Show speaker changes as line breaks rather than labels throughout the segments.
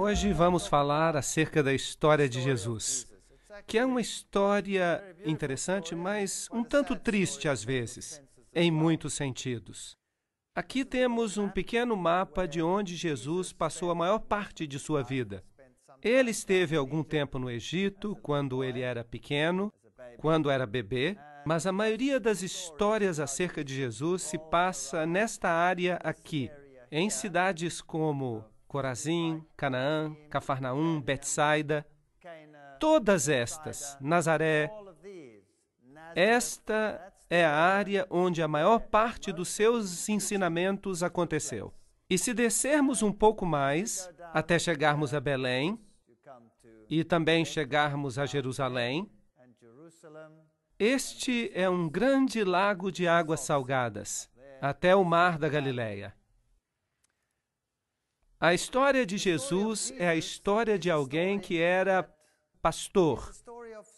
Hoje vamos falar acerca da história de Jesus, que é uma história interessante, mas um tanto triste às vezes, em muitos sentidos. Aqui temos um pequeno mapa de onde Jesus passou a maior parte de sua vida. Ele esteve algum tempo no Egito, quando ele era pequeno, quando era bebê, mas a maioria das histórias acerca de Jesus se passa nesta área aqui, em cidades como Corazim, Canaã, Cafarnaum, Betsaida, todas estas, Nazaré. Esta é a área onde a maior parte dos seus ensinamentos aconteceu. E se descermos um pouco mais, até chegarmos a Belém, e também chegarmos a Jerusalém, este é um grande lago de águas salgadas, até o mar da Galileia. A história de Jesus é a história de alguém que era pastor,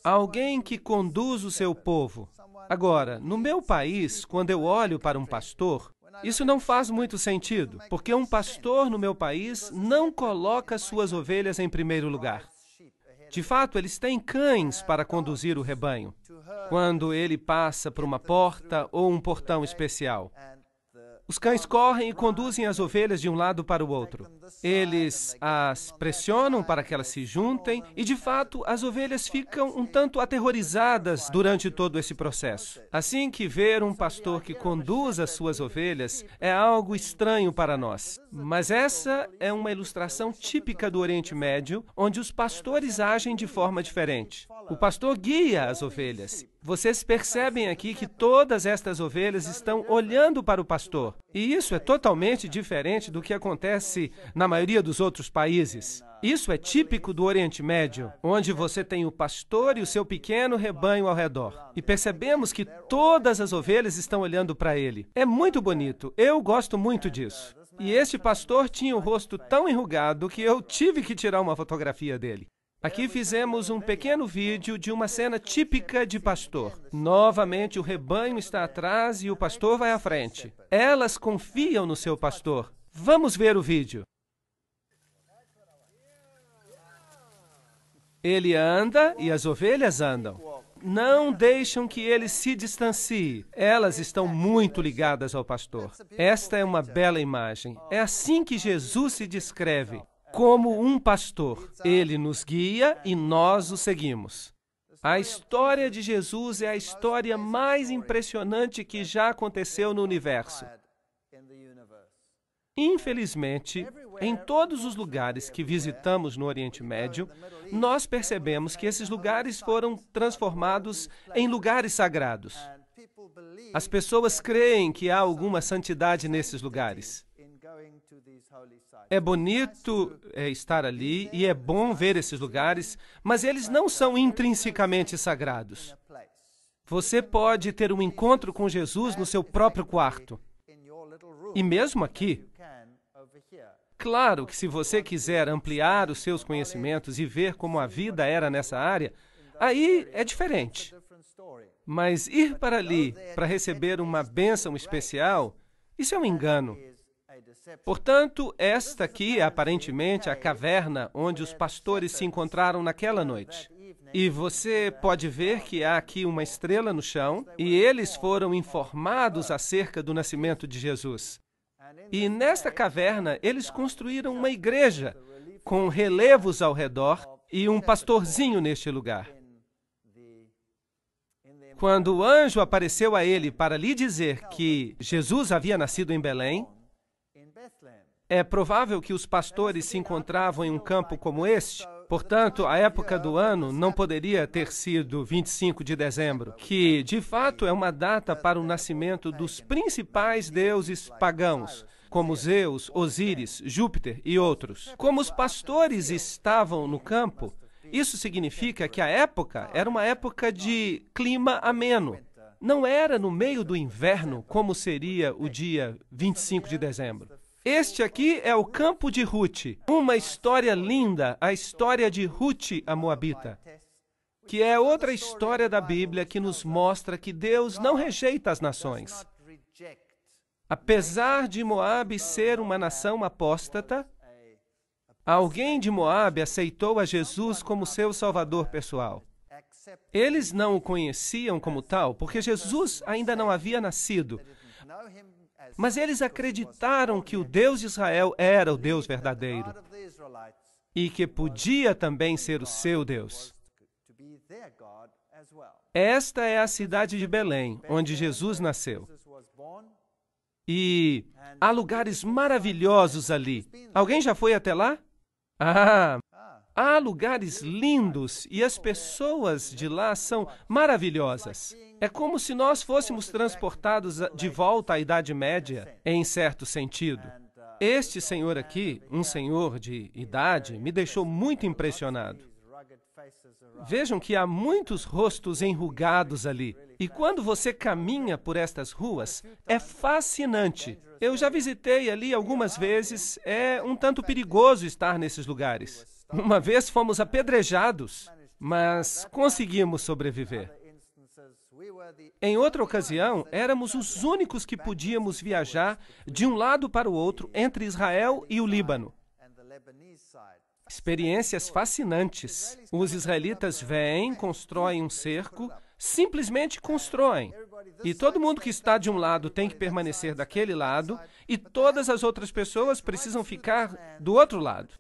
alguém que conduz o seu povo. Agora, no meu país, quando eu olho para um pastor, isso não faz muito sentido, porque um pastor no meu país não coloca suas ovelhas em primeiro lugar. De fato, eles têm cães para conduzir o rebanho, quando ele passa por uma porta ou um portão especial. Os cães correm e conduzem as ovelhas de um lado para o outro. Eles as pressionam para que elas se juntem e, de fato, as ovelhas ficam um tanto aterrorizadas durante todo esse processo. Assim que ver um pastor que conduz as suas ovelhas é algo estranho para nós. Mas essa é uma ilustração típica do Oriente Médio, onde os pastores agem de forma diferente. O pastor guia as ovelhas. Vocês percebem aqui que todas estas ovelhas estão olhando para o pastor. E isso é totalmente diferente do que acontece na maioria dos outros países. Isso é típico do Oriente Médio, onde você tem o pastor e o seu pequeno rebanho ao redor. E percebemos que todas as ovelhas estão olhando para ele. É muito bonito. Eu gosto muito disso. E este pastor tinha o rosto tão enrugado que eu tive que tirar uma fotografia dele. Aqui fizemos um pequeno vídeo de uma cena típica de pastor. Novamente, o rebanho está atrás e o pastor vai à frente. Elas confiam no seu pastor. Vamos ver o vídeo. Ele anda e as ovelhas andam. Não deixam que ele se distancie. Elas estão muito ligadas ao pastor. Esta é uma bela imagem. É assim que Jesus se descreve. Como um pastor, ele nos guia e nós o seguimos. A história de Jesus é a história mais impressionante que já aconteceu no universo. Infelizmente, em todos os lugares que visitamos no Oriente Médio, nós percebemos que esses lugares foram transformados em lugares sagrados. As pessoas creem que há alguma santidade nesses lugares. É bonito estar ali e é bom ver esses lugares, mas eles não são intrinsecamente sagrados. Você pode ter um encontro com Jesus no seu próprio quarto. E mesmo aqui. Claro que se você quiser ampliar os seus conhecimentos e ver como a vida era nessa área, aí é diferente. Mas ir para ali para receber uma bênção especial, isso é um engano. Portanto, esta aqui é aparentemente a caverna onde os pastores se encontraram naquela noite. E você pode ver que há aqui uma estrela no chão, e eles foram informados acerca do nascimento de Jesus. E nesta caverna, eles construíram uma igreja, com relevos ao redor e um pastorzinho neste lugar. Quando o anjo apareceu a ele para lhe dizer que Jesus havia nascido em Belém, é provável que os pastores se encontravam em um campo como este. Portanto, a época do ano não poderia ter sido 25 de dezembro, que, de fato, é uma data para o nascimento dos principais deuses pagãos, como Zeus, Osíris, Júpiter e outros. Como os pastores estavam no campo, isso significa que a época era uma época de clima ameno. Não era no meio do inverno, como seria o dia 25 de dezembro. Este aqui é o campo de Ruth, uma história linda, a história de Ruth, a Moabita, que é outra história da Bíblia que nos mostra que Deus não rejeita as nações. Apesar de Moabe ser uma nação apóstata, Alguém de Moabe aceitou a Jesus como seu salvador pessoal. Eles não o conheciam como tal, porque Jesus ainda não havia nascido. Mas eles acreditaram que o Deus de Israel era o Deus verdadeiro e que podia também ser o seu Deus. Esta é a cidade de Belém, onde Jesus nasceu. E há lugares maravilhosos ali. Alguém já foi até lá? Há lugares lindos e as pessoas de lá são maravilhosas. É como se nós fôssemos transportados de volta à Idade Média, em certo sentido. Este senhor aqui, um senhor de idade, me deixou muito impressionado. Vejam que há muitos rostos enrugados ali. E quando você caminha por estas ruas, é fascinante. Eu já visitei ali algumas vezes. É um tanto perigoso estar nesses lugares. Uma vez fomos apedrejados, mas conseguimos sobreviver. Em outra ocasião, éramos os únicos que podíamos viajar de um lado para o outro entre Israel e o Líbano. Experiências fascinantes. Os israelitas vêm, constroem um cerco, simplesmente constroem. E todo mundo que está de um lado tem que permanecer daquele lado, e todas as outras pessoas precisam ficar do outro lado.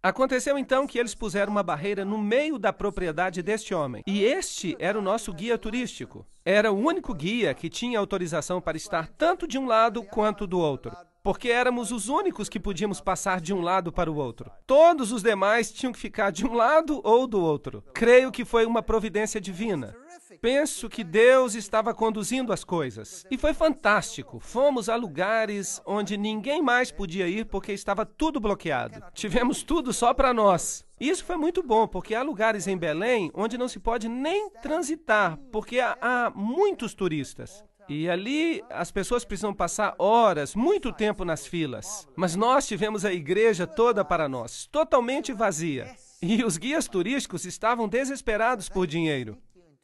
Aconteceu então que eles puseram uma barreira no meio da propriedade deste homem. E este era o nosso guia turístico. Era o único guia que tinha autorização para estar tanto de um lado quanto do outro. Porque éramos os únicos que podíamos passar de um lado para o outro. Todos os demais tinham que ficar de um lado ou do outro. Creio que foi uma providência divina. Penso que Deus estava conduzindo as coisas. E foi fantástico. Fomos a lugares onde ninguém mais podia ir porque estava tudo bloqueado. Tivemos tudo só para nós. Isso foi muito bom, porque há lugares em Belém onde não se pode nem transitar, porque há muitos turistas. E ali as pessoas precisam passar horas, muito tempo nas filas. Mas nós tivemos a igreja toda para nós, totalmente vazia. E os guias turísticos estavam desesperados por dinheiro.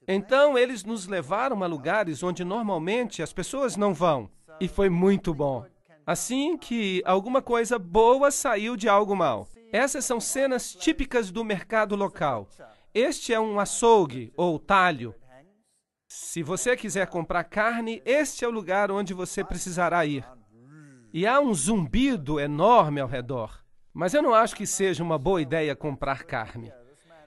Então, eles nos levaram a lugares onde normalmente as pessoas não vão. E foi muito bom. Assim que alguma coisa boa saiu de algo mal. Essas são cenas típicas do mercado local. Este é um açougue ou talho. Se você quiser comprar carne, este é o lugar onde você precisará ir. E há um zumbido enorme ao redor. Mas eu não acho que seja uma boa ideia comprar carne.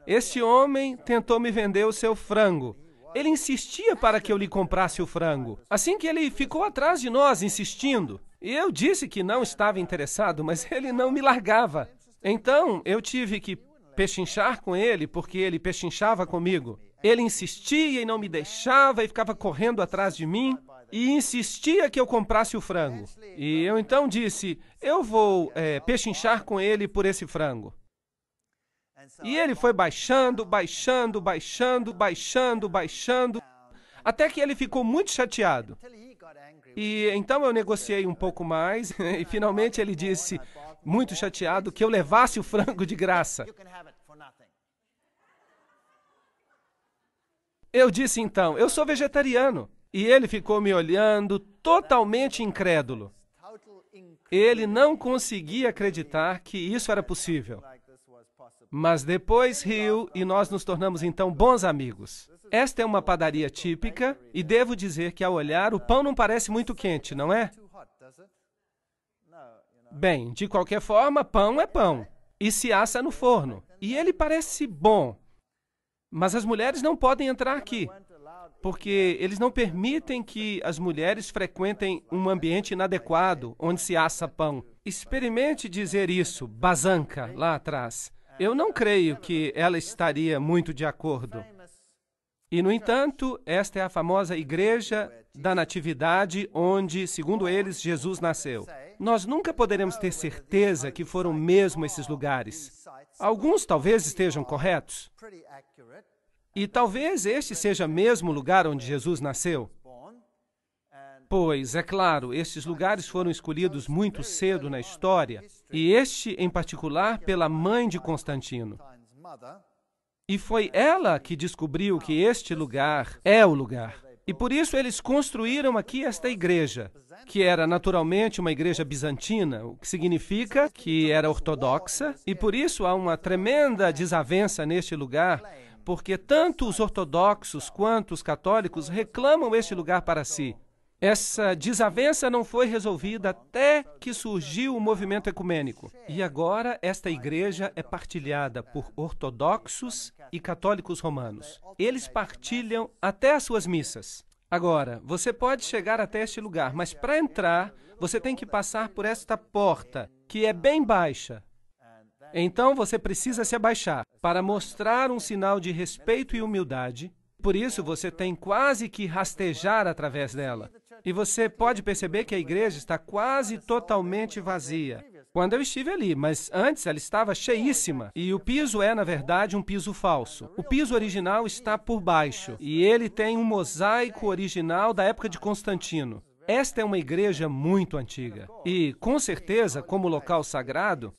Este homem tentou me vender o seu frango. Ele insistia para que eu lhe comprasse o frango. Assim que ele ficou atrás de nós, insistindo. E eu disse que não estava interessado, mas ele não me largava. Então, eu tive que pechinchar com ele, porque ele pechinchava comigo. Ele insistia e não me deixava e ficava correndo atrás de mim e insistia que eu comprasse o frango. E eu então disse, eu vou pechinchar com ele por esse frango. E ele foi baixando, baixando, baixando, baixando, baixando, até que ele ficou muito chateado. E então eu negociei um pouco mais e finalmente ele disse, muito chateado, que eu levasse o frango de graça. Eu disse então, eu sou vegetariano. E ele ficou me olhando totalmente incrédulo. Ele não conseguia acreditar que isso era possível. Mas depois riu e nós nos tornamos então bons amigos. Esta é uma padaria típica e devo dizer que ao olhar o pão não parece muito quente, não é? Bem, de qualquer forma, pão é pão e se assa no forno. E ele parece bom. Mas as mulheres não podem entrar aqui, porque eles não permitem que as mulheres frequentem um ambiente inadequado onde se assa pão. Experimente dizer isso, Bazanca, lá atrás. Eu não creio que ela estaria muito de acordo. E, no entanto, esta é a famosa Igreja da Natividade, onde, segundo eles, Jesus nasceu. Nós nunca poderemos ter certeza que foram mesmo esses lugares. Alguns talvez estejam corretos. E talvez este seja mesmo o lugar onde Jesus nasceu. Pois, é claro, estes lugares foram escolhidos muito cedo na história, e este, em particular, pela mãe de Constantino. E foi ela que descobriu que este lugar é o lugar. E por isso eles construíram aqui esta igreja, que era naturalmente uma igreja bizantina, o que significa que era ortodoxa, e por isso há uma tremenda desavença neste lugar, porque tanto os ortodoxos quanto os católicos reclamam este lugar para si. Essa desavença não foi resolvida até que surgiu o movimento ecumênico. E agora esta igreja é partilhada por ortodoxos e católicos romanos. Eles partilham até as suas missas. Agora, você pode chegar até este lugar, mas para entrar, você tem que passar por esta porta, que é bem baixa. Então você precisa se abaixar para mostrar um sinal de respeito e humildade. Por isso, você tem quase que rastejar através dela. E você pode perceber que a igreja está quase totalmente vazia. Quando eu estive ali, mas antes ela estava cheíssima. E o piso é, na verdade, um piso falso. O piso original está por baixo. E ele tem um mosaico original da época de Constantino. Esta é uma igreja muito antiga. E, com certeza, como local sagrado,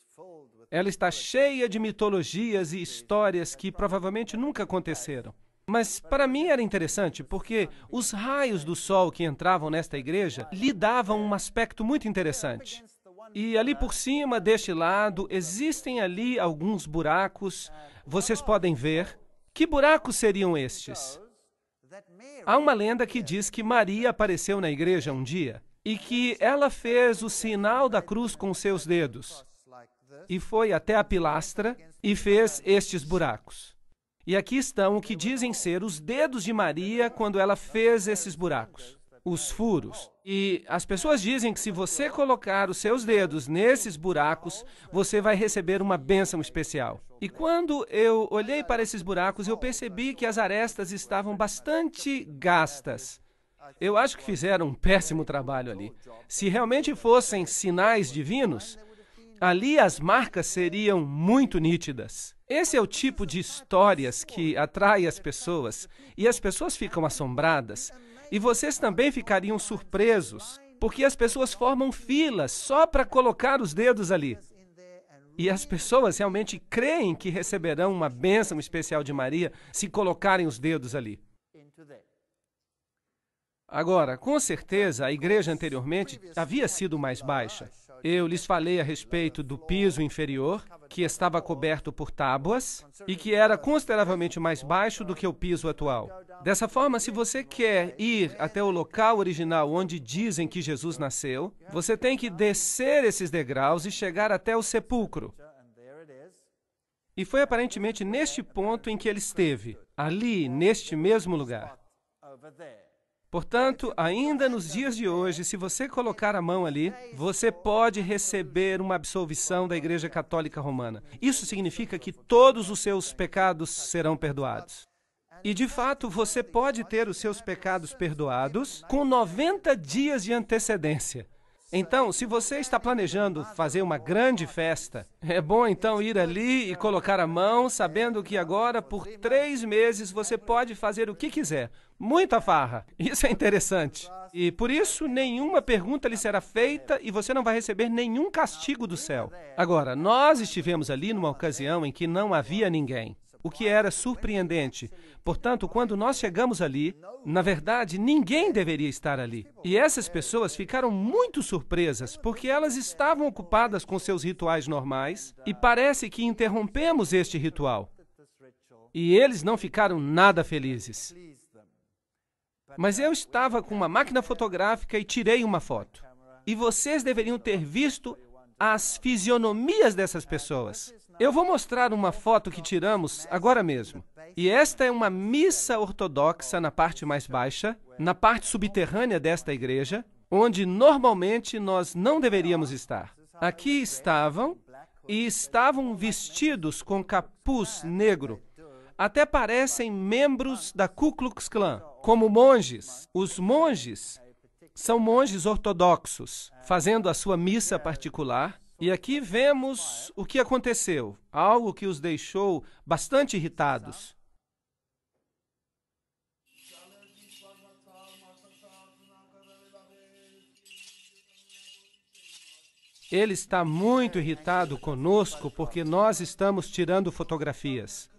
ela está cheia de mitologias e histórias que provavelmente nunca aconteceram. Mas para mim era interessante, porque os raios do sol que entravam nesta igreja lhe davam um aspecto muito interessante. E ali por cima, deste lado, existem ali alguns buracos. Vocês podem ver. Que buracos seriam estes? Há uma lenda que diz que Maria apareceu na igreja um dia e que ela fez o sinal da cruz com seus dedos e foi até a pilastra e fez estes buracos. E aqui estão o que dizem ser os dedos de Maria quando ela fez esses buracos, os furos. E as pessoas dizem que se você colocar os seus dedos nesses buracos, você vai receber uma bênção especial. E quando eu olhei para esses buracos, eu percebi que as arestas estavam bastante gastas. Eu acho que fizeram um péssimo trabalho ali. Se realmente fossem sinais divinos, ali as marcas seriam muito nítidas. Esse é o tipo de histórias que atrai as pessoas, e as pessoas ficam assombradas, e vocês também ficariam surpresos, porque as pessoas formam filas só para colocar os dedos ali. E as pessoas realmente creem que receberão uma bênção especial de Maria se colocarem os dedos ali. Agora, com certeza, a igreja anteriormente havia sido mais baixa. Eu lhes falei a respeito do piso inferior, que estava coberto por tábuas e que era consideravelmente mais baixo do que o piso atual. Dessa forma, se você quer ir até o local original onde dizem que Jesus nasceu, você tem que descer esses degraus e chegar até o sepulcro. E foi aparentemente neste ponto em que ele esteve, ali, neste mesmo lugar. Portanto, ainda nos dias de hoje, se você colocar a mão ali, você pode receber uma absolvição da Igreja Católica Romana. Isso significa que todos os seus pecados serão perdoados. E, de fato, você pode ter os seus pecados perdoados com 90 dias de antecedência. Então, se você está planejando fazer uma grande festa, é bom então ir ali e colocar a mão, sabendo que agora, por 3 meses, você pode fazer o que quiser. Muita farra. Isso é interessante. E por isso, nenhuma pergunta lhe será feita e você não vai receber nenhum castigo do céu. Agora, nós estivemos ali numa ocasião em que não havia ninguém, o que era surpreendente. Portanto, quando nós chegamos ali, na verdade, ninguém deveria estar ali. E essas pessoas ficaram muito surpresas, porque elas estavam ocupadas com seus rituais normais, e parece que interrompemos este ritual. E eles não ficaram nada felizes. Mas eu estava com uma máquina fotográfica e tirei uma foto. E vocês deveriam ter visto as fisionomias dessas pessoas. Eu vou mostrar uma foto que tiramos agora mesmo. E esta é uma missa ortodoxa na parte mais baixa, na parte subterrânea desta igreja, onde normalmente nós não deveríamos estar. Aqui estavam, e estavam vestidos com capuz negro. Até parecem membros da Ku Klux Klan, como monges. Os monges são monges ortodoxos, fazendo a sua missa particular. E aqui vemos o que aconteceu, algo que os deixou bastante irritados. Ele está muito irritado conosco porque nós estamos tirando fotografias.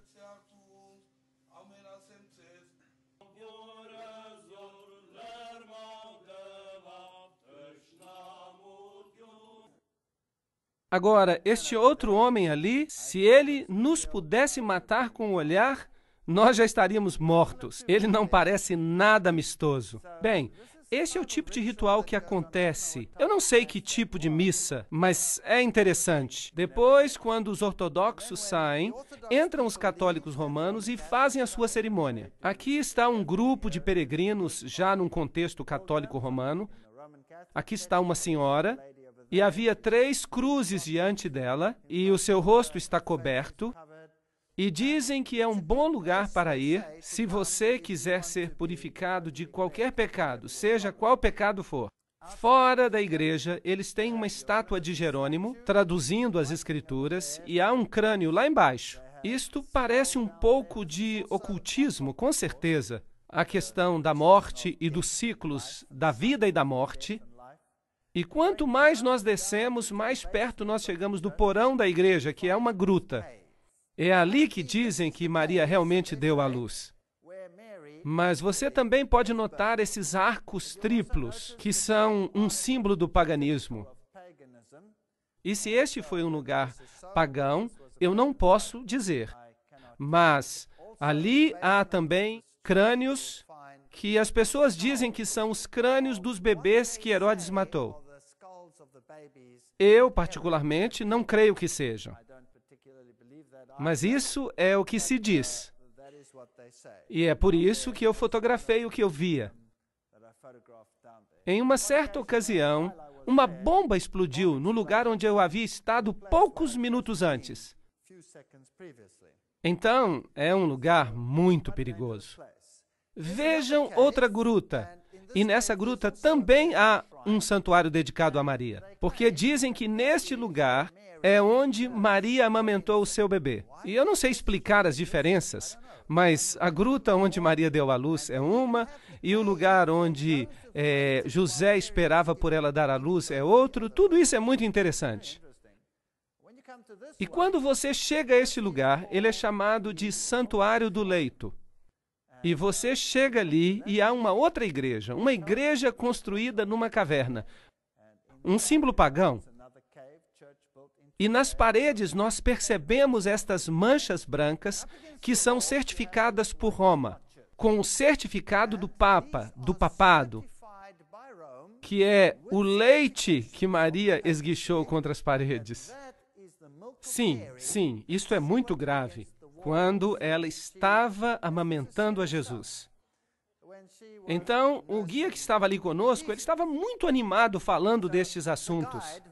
Agora, este outro homem ali, se ele nos pudesse matar com o olhar, nós já estaríamos mortos. Ele não parece nada amistoso. Bem, esse é o tipo de ritual que acontece. Eu não sei que tipo de missa, mas é interessante. Depois, quando os ortodoxos saem, entram os católicos romanos e fazem a sua cerimônia. Aqui está um grupo de peregrinos, já num contexto católico romano. Aqui está uma senhora, e havia 3 cruzes diante dela, e o seu rosto está coberto. E dizem que é um bom lugar para ir se você quiser ser purificado de qualquer pecado, seja qual pecado for. Fora da igreja, eles têm uma estátua de Jerônimo, traduzindo as escrituras, e há um crânio lá embaixo. Isto parece um pouco de ocultismo, com certeza. A questão da morte e dos ciclos da vida e da morte. E quanto mais nós descemos, mais perto nós chegamos do porão da igreja, que é uma gruta. É ali que dizem que Maria realmente deu à luz. Mas você também pode notar esses arcos triplos, que são um símbolo do paganismo. E se este foi um lugar pagão, eu não posso dizer. Mas ali há também crânios que as pessoas dizem que são os crânios dos bebês que Herodes matou. Eu, particularmente, não creio que sejam. Mas isso é o que se diz. E é por isso que eu fotografei o que eu via. Em uma certa ocasião, uma bomba explodiu no lugar onde eu havia estado poucos minutos antes. Então, é um lugar muito perigoso. Vejam outra gruta. E nessa gruta também há um santuário dedicado a Maria. Porque dizem que neste lugar é onde Maria amamentou o seu bebê. E eu não sei explicar as diferenças, mas a gruta onde Maria deu à luz é uma, e o lugar onde José esperava por ela dar à luz é outro. Tudo isso é muito interessante. E quando você chega a este lugar, ele é chamado de Santuário do Leito. E você chega ali e há uma outra igreja, uma igreja construída numa caverna. Um símbolo pagão. E nas paredes nós percebemos estas manchas brancas que são certificadas por Roma, com o certificado do Papa, do papado, que é o leite que Maria esguichou contra as paredes. Sim, isto é muito grave. Quando ela estava amamentando a Jesus. Então, o guia que estava ali conosco, ele estava muito animado falando destes assuntos.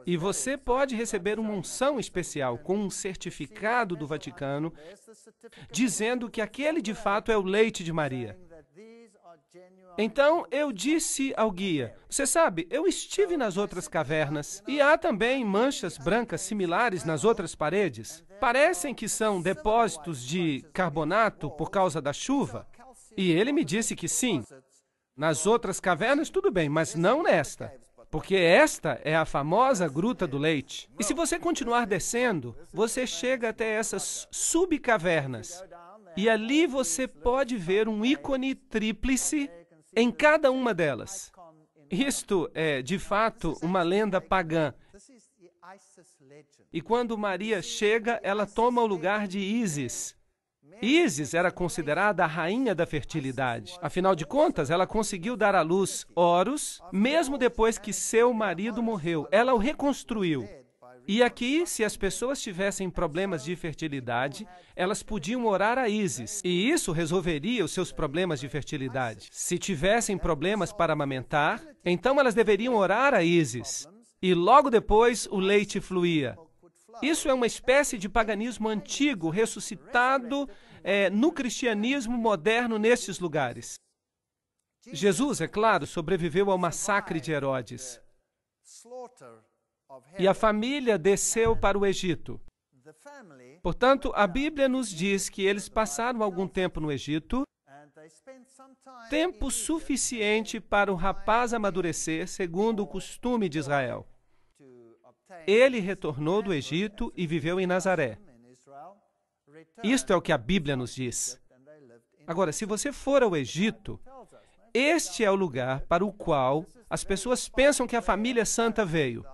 E você pode receber uma unção especial com um certificado do Vaticano, dizendo que aquele de fato é o leite de Maria. Então, eu disse ao guia, você sabe, eu estive nas outras cavernas e há também manchas brancas similares nas outras paredes. Parecem que são depósitos de carbonato por causa da chuva. E ele me disse que sim. Nas outras cavernas, tudo bem, mas não nesta. Porque esta é a famosa Gruta do Leite. E se você continuar descendo, você chega até essas subcavernas. E ali você pode ver um ícone tríplice em cada uma delas. Isto é, de fato, uma lenda pagã. E quando Maria chega, ela toma o lugar de Ísis. Ísis era considerada a rainha da fertilidade. Afinal de contas, ela conseguiu dar à luz Horus, mesmo depois que seu marido morreu. Ela o reconstruiu. E aqui, se as pessoas tivessem problemas de fertilidade, elas podiam orar a Ísis, e isso resolveria os seus problemas de fertilidade. Se tivessem problemas para amamentar, então elas deveriam orar a Ísis, e logo depois o leite fluía. Isso é uma espécie de paganismo antigo, ressuscitado no cristianismo moderno nestes lugares. Jesus, é claro, sobreviveu ao massacre de Herodes. E a família desceu para o Egito. Portanto, a Bíblia nos diz que eles passaram algum tempo no Egito, tempo suficiente para o rapaz amadurecer, segundo o costume de Israel. Ele retornou do Egito e viveu em Nazaré. Isto é o que a Bíblia nos diz. Agora, se você for ao Egito, este é o lugar para o qual as pessoas pensam que a família santa veio.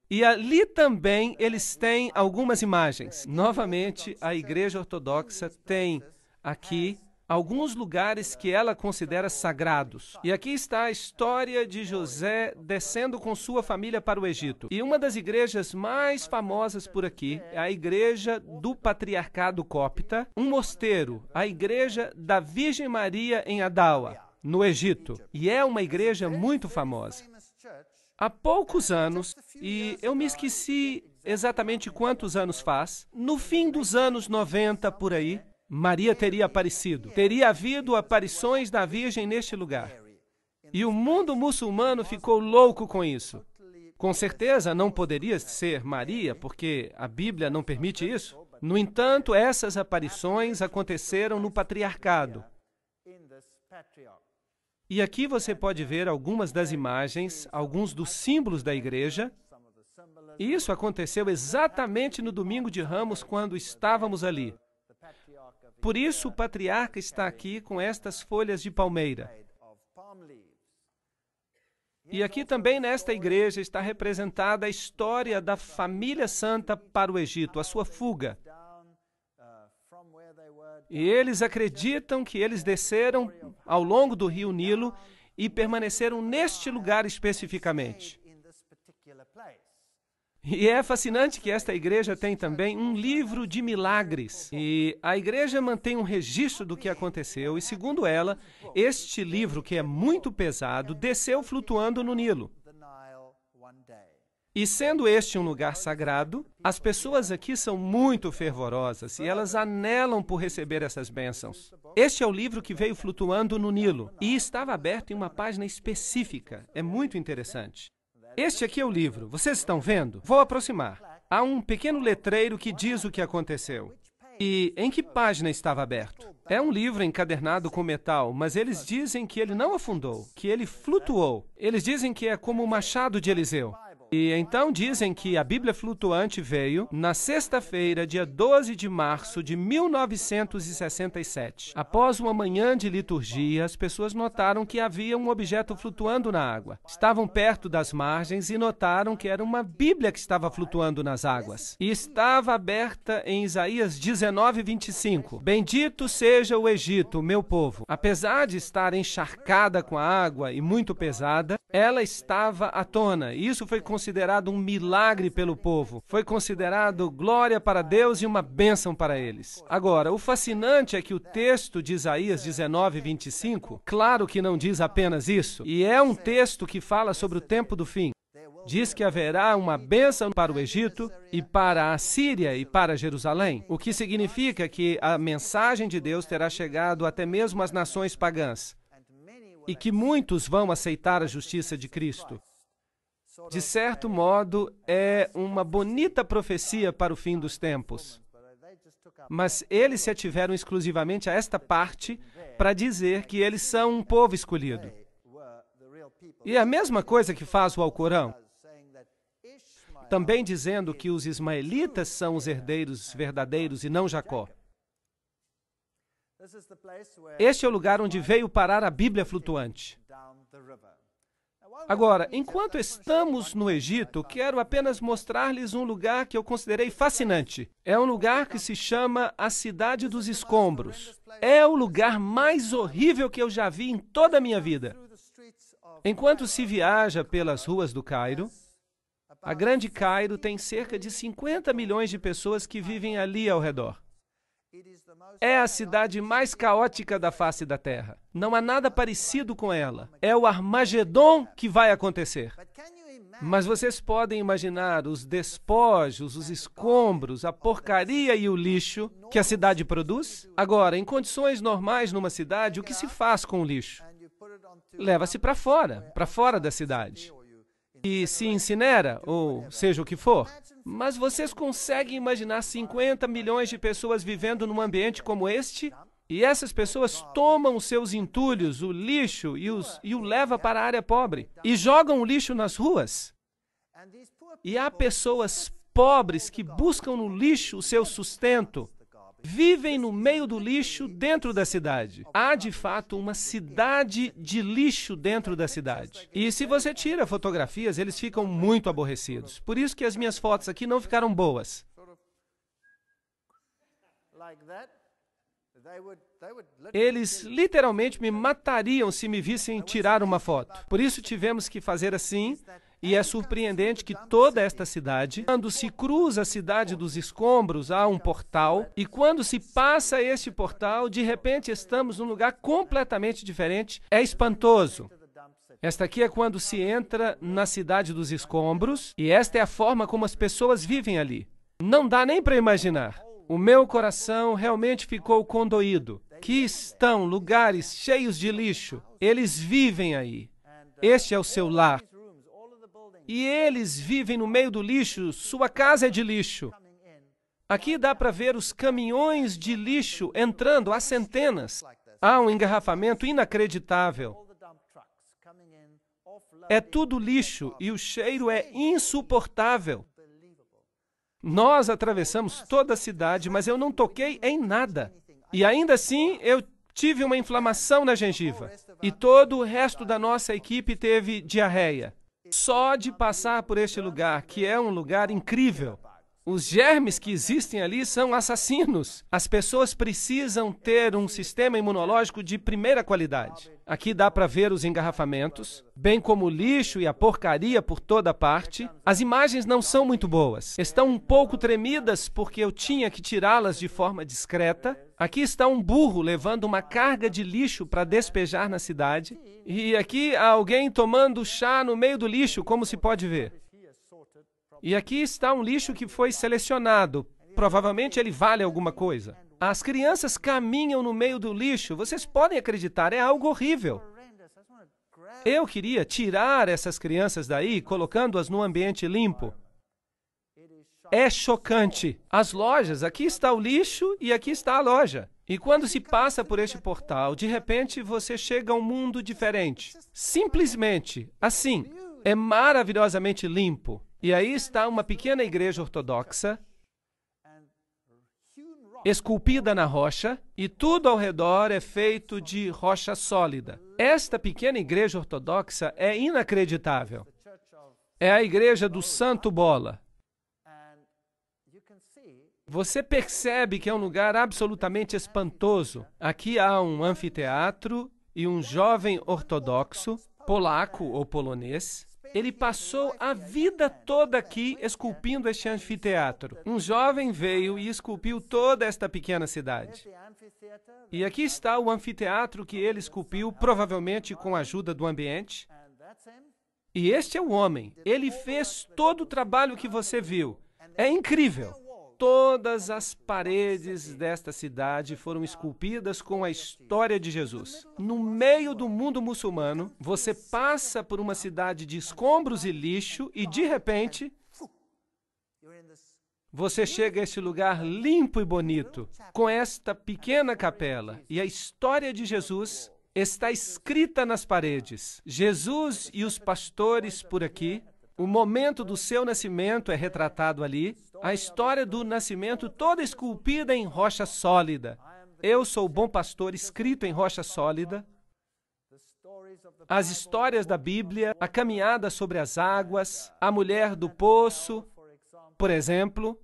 E ali também eles têm algumas imagens. Novamente, a Igreja Ortodoxa tem aqui alguns lugares que ela considera sagrados. E aqui está a história de José descendo com sua família para o Egito. E uma das igrejas mais famosas por aqui é a Igreja do Patriarcado Cópita, um mosteiro, a Igreja da Virgem Maria em Adawa, no Egito. E é uma igreja muito famosa. Há poucos anos, e eu me esqueci exatamente quantos anos faz, no fim dos anos 90 por aí, Maria teria aparecido. Teria havido aparições da Virgem neste lugar. E o mundo muçulmano ficou louco com isso. Com certeza não poderia ser Maria, porque a Bíblia não permite isso. No entanto, essas aparições aconteceram no patriarcado. E aqui você pode ver algumas das imagens, alguns dos símbolos da igreja. E isso aconteceu exatamente no domingo de Ramos, quando estávamos ali. Por isso, o patriarca está aqui com estas folhas de palmeira. E aqui também nesta igreja está representada a história da família santa para o Egito, a sua fuga. E eles acreditam que eles desceram ao longo do rio Nilo e permaneceram neste lugar especificamente. E é fascinante que esta igreja tem também um livro de milagres. E a igreja mantém um registro do que aconteceu e, segundo ela, este livro, que é muito pesado, desceu flutuando no Nilo. E sendo este um lugar sagrado, as pessoas aqui são muito fervorosas e elas anelam por receber essas bênçãos. Este é o livro que veio flutuando no Nilo e estava aberto em uma página específica. É muito interessante. Este aqui é o livro. Vocês estão vendo? Vou aproximar. Há um pequeno letreiro que diz o que aconteceu. E em que página estava aberto? É um livro encadernado com metal, mas eles dizem que ele não afundou, que ele flutuou. Eles dizem que é como o machado de Eliseu. E então dizem que a Bíblia flutuante veio na sexta-feira, dia 12 de março de 1967. Após uma manhã de liturgia, as pessoas notaram que havia um objeto flutuando na água. Estavam perto das margens e notaram que era uma Bíblia que estava flutuando nas águas. E estava aberta em Isaías 19:25. Bendito seja o Egito, meu povo. Apesar de estar encharcada com a água e muito pesada, ela estava à tona. E isso foi considerado um milagre pelo povo. Foi considerado glória para Deus e uma bênção para eles. Agora, o fascinante é que o texto de Isaías 19:25, claro que não diz apenas isso, e é um texto que fala sobre o tempo do fim. Diz que haverá uma bênção para o Egito e para a Síria e para Jerusalém, o que significa que a mensagem de Deus terá chegado até mesmo às nações pagãs e que muitos vão aceitar a justiça de Cristo. De certo modo, é uma bonita profecia para o fim dos tempos. Mas eles se ativeram exclusivamente a esta parte para dizer que eles são um povo escolhido. E é a mesma coisa que faz o Alcorão, também dizendo que os ismaelitas são os herdeiros verdadeiros e não Jacó. Este é o lugar onde veio parar a Bíblia flutuante. Agora, enquanto estamos no Egito, quero apenas mostrar-lhes um lugar que eu considerei fascinante. É um lugar que se chama a Cidade dos Escombros. É o lugar mais horrível que eu já vi em toda a minha vida. Enquanto se viaja pelas ruas do Cairo, a Grande Cairo tem cerca de 50 milhões de pessoas que vivem ali ao redor. É a cidade mais caótica da face da Terra. Não há nada parecido com ela. É o Armagedon que vai acontecer. Mas vocês podem imaginar os despojos, os escombros, a porcaria e o lixo que a cidade produz? Agora, em condições normais numa cidade, o que se faz com o lixo? Leva-se para fora da cidade. E se incinera, ou seja o que for. Mas vocês conseguem imaginar 50 milhões de pessoas vivendo num ambiente como este? E essas pessoas tomam os seus entulhos, o lixo, e o levam para a área pobre. E jogam o lixo nas ruas. E há pessoas pobres que buscam no lixo o seu sustento. vivem no meio do lixo dentro da cidade. Há, de fato, uma cidade de lixo dentro da cidade. E se você tira fotografias, eles ficam muito aborrecidos. Por isso que as minhas fotos aqui não ficaram boas. Eles literalmente me matariam se me vissem tirar uma foto. Por isso tivemos que fazer assim. E é surpreendente que toda esta cidade, quando se cruza a cidade dos escombros, há um portal, e quando se passa este portal, de repente estamos num lugar completamente diferente. É espantoso. Esta aqui é quando se entra na cidade dos escombros, e esta é a forma como as pessoas vivem ali. Não dá nem para imaginar. O meu coração realmente ficou condoído. Que estão lugares cheios de lixo. Eles vivem aí. Este é o seu lar. E eles vivem no meio do lixo, sua casa é de lixo. Aqui dá para ver os caminhões de lixo entrando, há centenas. Há um engarrafamento inacreditável. É tudo lixo e o cheiro é insuportável. Nós atravessamos toda a cidade, mas eu não toquei em nada. E ainda assim, eu tive uma inflamação na gengiva. E todo o resto da nossa equipe teve diarreia. Só de passar por este lugar, que é um lugar incrível. Os germes que existem ali são assassinos. As pessoas precisam ter um sistema imunológico de primeira qualidade. Aqui dá para ver os engarrafamentos, bem como o lixo e a porcaria por toda parte. As imagens não são muito boas. Estão um pouco tremidas porque eu tinha que tirá-las de forma discreta. Aqui está um burro levando uma carga de lixo para despejar na cidade. E aqui há alguém tomando chá no meio do lixo, como se pode ver. E aqui está um lixo que foi selecionado. Provavelmente ele vale alguma coisa. As crianças caminham no meio do lixo. Vocês podem acreditar, é algo horrível. Eu queria tirar essas crianças daí, colocando-as num ambiente limpo. É chocante. As lojas, aqui está o lixo e aqui está a loja. E quando se passa por este portal, de repente você chega a um mundo diferente. Simplesmente, assim, é maravilhosamente limpo. E aí está uma pequena igreja ortodoxa, esculpida na rocha, e tudo ao redor é feito de rocha sólida. Esta pequena igreja ortodoxa é inacreditável. É a igreja do Santo Bola. Você percebe que é um lugar absolutamente espantoso. Aqui há um anfiteatro e um jovem ortodoxo, polaco ou polonês. Ele passou a vida toda aqui esculpindo este anfiteatro. Um jovem veio e esculpiu toda esta pequena cidade. E aqui está o anfiteatro que ele esculpiu, provavelmente com a ajuda do ambiente. E este é o homem. Ele fez todo o trabalho que você viu. É incrível. Todas as paredes desta cidade foram esculpidas com a história de Jesus. No meio do mundo muçulmano, você passa por uma cidade de escombros e lixo e, de repente, você chega a este lugar limpo e bonito, com esta pequena capela. E a história de Jesus está escrita nas paredes. Jesus e os pastores por aqui. O momento do seu nascimento é retratado ali. A história do nascimento toda esculpida em rocha sólida. Eu sou o bom pastor escrito em rocha sólida. As histórias da Bíblia, a caminhada sobre as águas, a mulher do poço, por exemplo.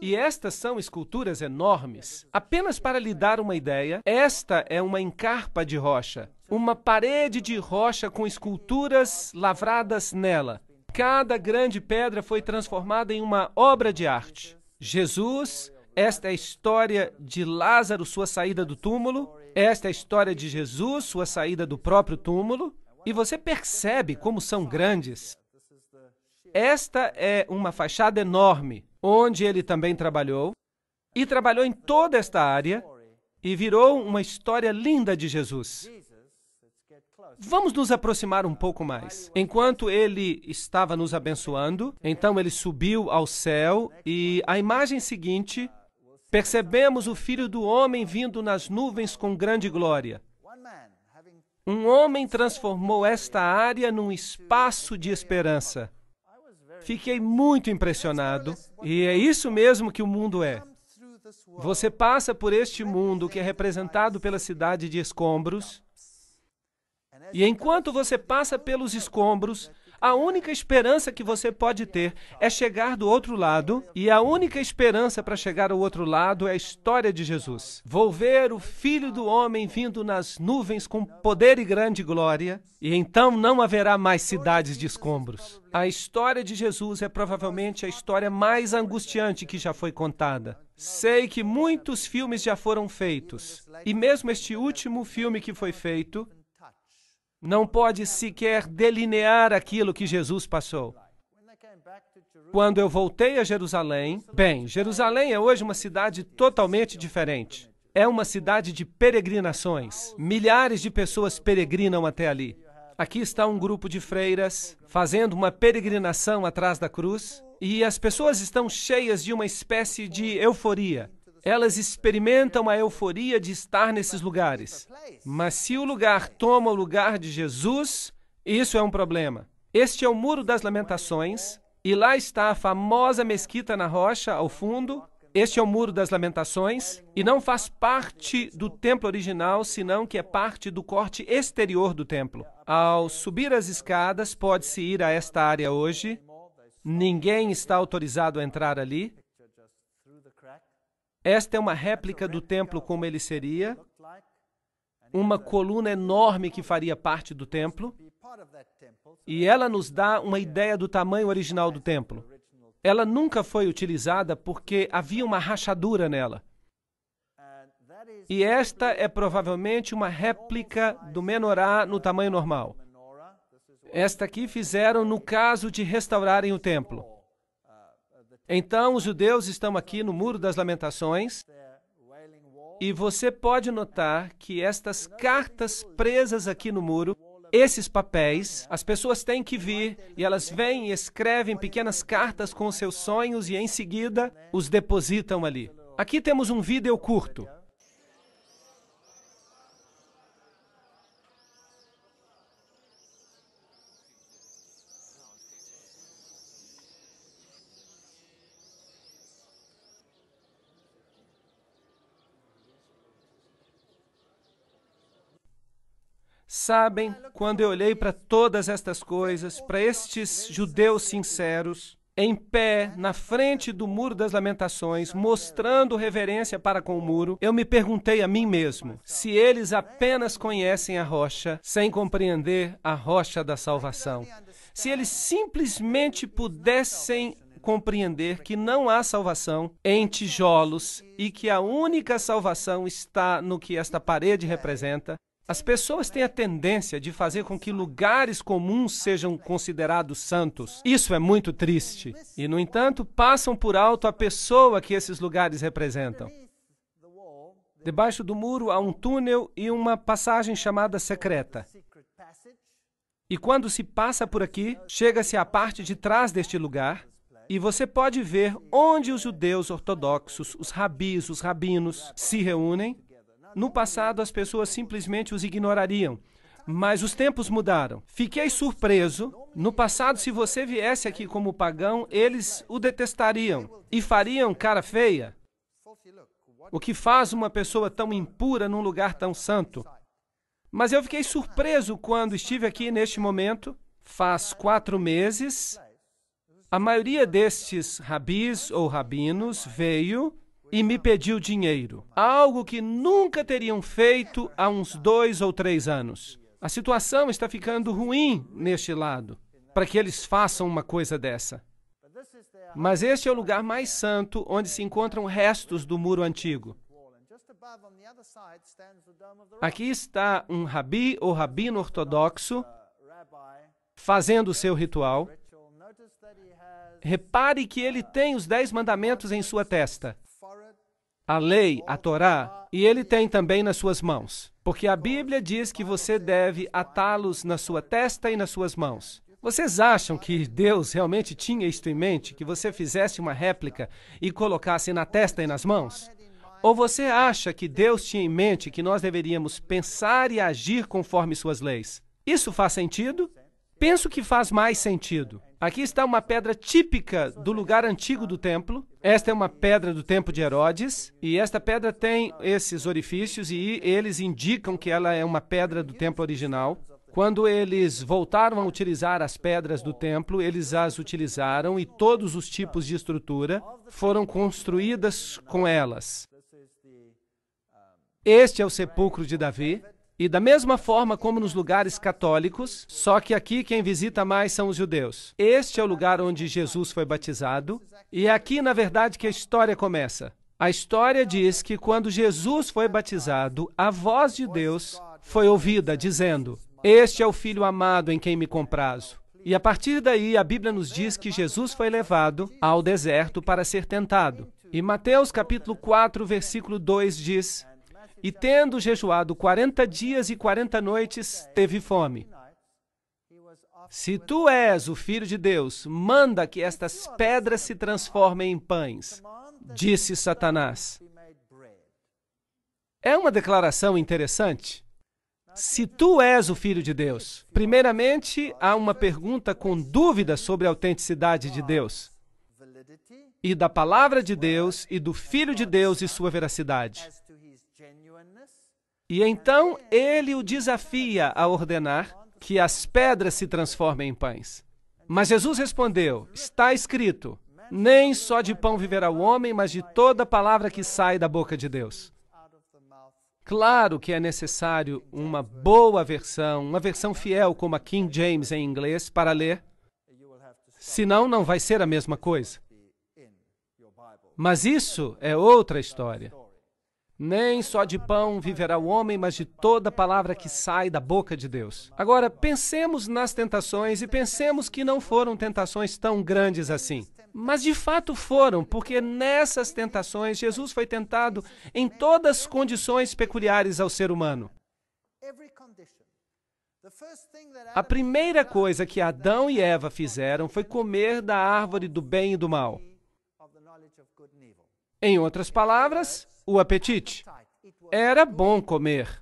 E estas são esculturas enormes. Apenas para lhe dar uma ideia, esta é uma encarpa de rocha. Uma parede de rocha com esculturas lavradas nela. Cada grande pedra foi transformada em uma obra de arte. Jesus, esta é a história de Lázaro, sua saída do túmulo. Esta é a história de Jesus, sua saída do próprio túmulo. E você percebe como são grandes. Esta é uma fachada enorme, onde ele também trabalhou. E trabalhou em toda esta área. E virou uma história linda de Jesus. Vamos nos aproximar um pouco mais. Enquanto ele estava nos abençoando, então ele subiu ao céu e a imagem seguinte, percebemos o Filho do Homem vindo nas nuvens com grande glória. Um homem transformou esta área num espaço de esperança. Fiquei muito impressionado e é isso mesmo que o mundo é. Você passa por este mundo que é representado pela cidade de escombros, e enquanto você passa pelos escombros, a única esperança que você pode ter é chegar do outro lado, e a única esperança para chegar ao outro lado é a história de Jesus. Vou ver o Filho do Homem vindo nas nuvens com poder e grande glória, e então não haverá mais cidades de escombros. A história de Jesus é provavelmente a história mais angustiante que já foi contada. Sei que muitos filmes já foram feitos, e mesmo este último filme que foi feito não pode sequer delinear aquilo que Jesus passou. Quando eu voltei a Jerusalém, Jerusalém é hoje uma cidade totalmente diferente. É uma cidade de peregrinações. Milhares de pessoas peregrinam até ali. Aqui está um grupo de freiras fazendo uma peregrinação atrás da cruz, e as pessoas estão cheias de uma espécie de euforia. Elas experimentam a euforia de estar nesses lugares. Mas se o lugar toma o lugar de Jesus, isso é um problema. Este é o Muro das Lamentações, e lá está a famosa mesquita na rocha, ao fundo. Este é o Muro das Lamentações, e não faz parte do templo original, senão que é parte do corte exterior do templo. Ao subir as escadas, pode-se ir a esta área hoje. Ninguém está autorizado a entrar ali. Esta é uma réplica do templo como ele seria, uma coluna enorme que faria parte do templo, e ela nos dá uma ideia do tamanho original do templo. Ela nunca foi utilizada porque havia uma rachadura nela. E esta é provavelmente uma réplica do menorá no tamanho normal. Esta aqui fizeram no caso de restaurarem o templo. Então, os judeus estão aqui no Muro das Lamentações, e você pode notar que estas cartas presas aqui no muro, esses papéis, as pessoas têm que vir, e elas vêm e escrevem pequenas cartas com os seus sonhos, e em seguida os depositam ali. Aqui temos um vídeo curto. Sabem, quando eu olhei para todas estas coisas, para estes judeus sinceros, em pé, na frente do Muro das Lamentações, mostrando reverência para com o muro, eu me perguntei a mim mesmo, se eles apenas conhecem a rocha, sem compreender a rocha da salvação. Se eles simplesmente pudessem compreender que não há salvação em tijolos e que a única salvação está no que esta parede representa. As pessoas têm a tendência de fazer com que lugares comuns sejam considerados santos. Isso é muito triste. E, no entanto, passam por alto a pessoa que esses lugares representam. Debaixo do muro há um túnel e uma passagem chamada secreta. E quando se passa por aqui, chega-se à parte de trás deste lugar, e você pode ver onde os judeus ortodoxos, os rabis, os rabinos, se reúnem. No passado, as pessoas simplesmente os ignorariam, mas os tempos mudaram. Fiquei surpreso. No passado, se você viesse aqui como pagão, eles o detestariam e fariam cara feia. O que faz uma pessoa tão impura num lugar tão santo? Mas eu fiquei surpreso quando estive aqui neste momento, faz 4 meses. A maioria destes rabis ou rabinos veio e me pediu dinheiro, algo que nunca teriam feito há uns 2 ou 3 anos. A situação está ficando ruim neste lado, para que eles façam uma coisa dessa. Mas este é o lugar mais santo, onde se encontram restos do muro antigo. Aqui está um rabi ou rabino ortodoxo fazendo o seu ritual. Repare que ele tem os 10 mandamentos em sua testa. A lei, a Torá, e ele tem também nas suas mãos. Porque a Bíblia diz que você deve atá-los na sua testa e nas suas mãos. Vocês acham que Deus realmente tinha isto em mente? Que você fizesse uma réplica e colocasse na testa e nas mãos? Ou você acha que Deus tinha em mente que nós deveríamos pensar e agir conforme suas leis? Isso faz sentido? Penso que faz mais sentido. Aqui está uma pedra típica do lugar antigo do templo. Esta é uma pedra do tempo de Herodes, e esta pedra tem esses orifícios, e eles indicam que ela é uma pedra do templo original. Quando eles voltaram a utilizar as pedras do templo, eles as utilizaram, e todos os tipos de estrutura foram construídas com elas. Este é o sepulcro de Davi. E da mesma forma como nos lugares católicos, só que aqui quem visita mais são os judeus. Este é o lugar onde Jesus foi batizado, e é aqui, na verdade, que a história começa. A história diz que quando Jesus foi batizado, a voz de Deus foi ouvida, dizendo: "Este é o Filho amado em quem me comprazo." E a partir daí, a Bíblia nos diz que Jesus foi levado ao deserto para ser tentado. E Mateus capítulo 4, versículo 2 diz: "E tendo jejuado 40 dias e 40 noites, teve fome. Se tu és o Filho de Deus, manda que estas pedras se transformem em pães", disse Satanás. É uma declaração interessante. Se tu és o Filho de Deus, primeiramente há uma pergunta com dúvida sobre a autenticidade de Deus, e da palavra de Deus, e do Filho de Deus e sua veracidade. E então ele o desafia a ordenar que as pedras se transformem em pães. Mas Jesus respondeu: "Está escrito, nem só de pão viverá o homem, mas de toda palavra que sai da boca de Deus." Claro que é necessário uma boa versão, uma versão fiel como a King James em inglês para ler, senão não vai ser a mesma coisa. Mas isso é outra história. Nem só de pão viverá o homem, mas de toda palavra que sai da boca de Deus. Agora, pensemos nas tentações e pensemos que não foram tentações tão grandes assim. Mas de fato foram, porque nessas tentações Jesus foi tentado em todas as condições peculiares ao ser humano. A primeira coisa que Adão e Eva fizeram foi comer da árvore do bem e do mal. Em outras palavras, o apetite. Era bom comer,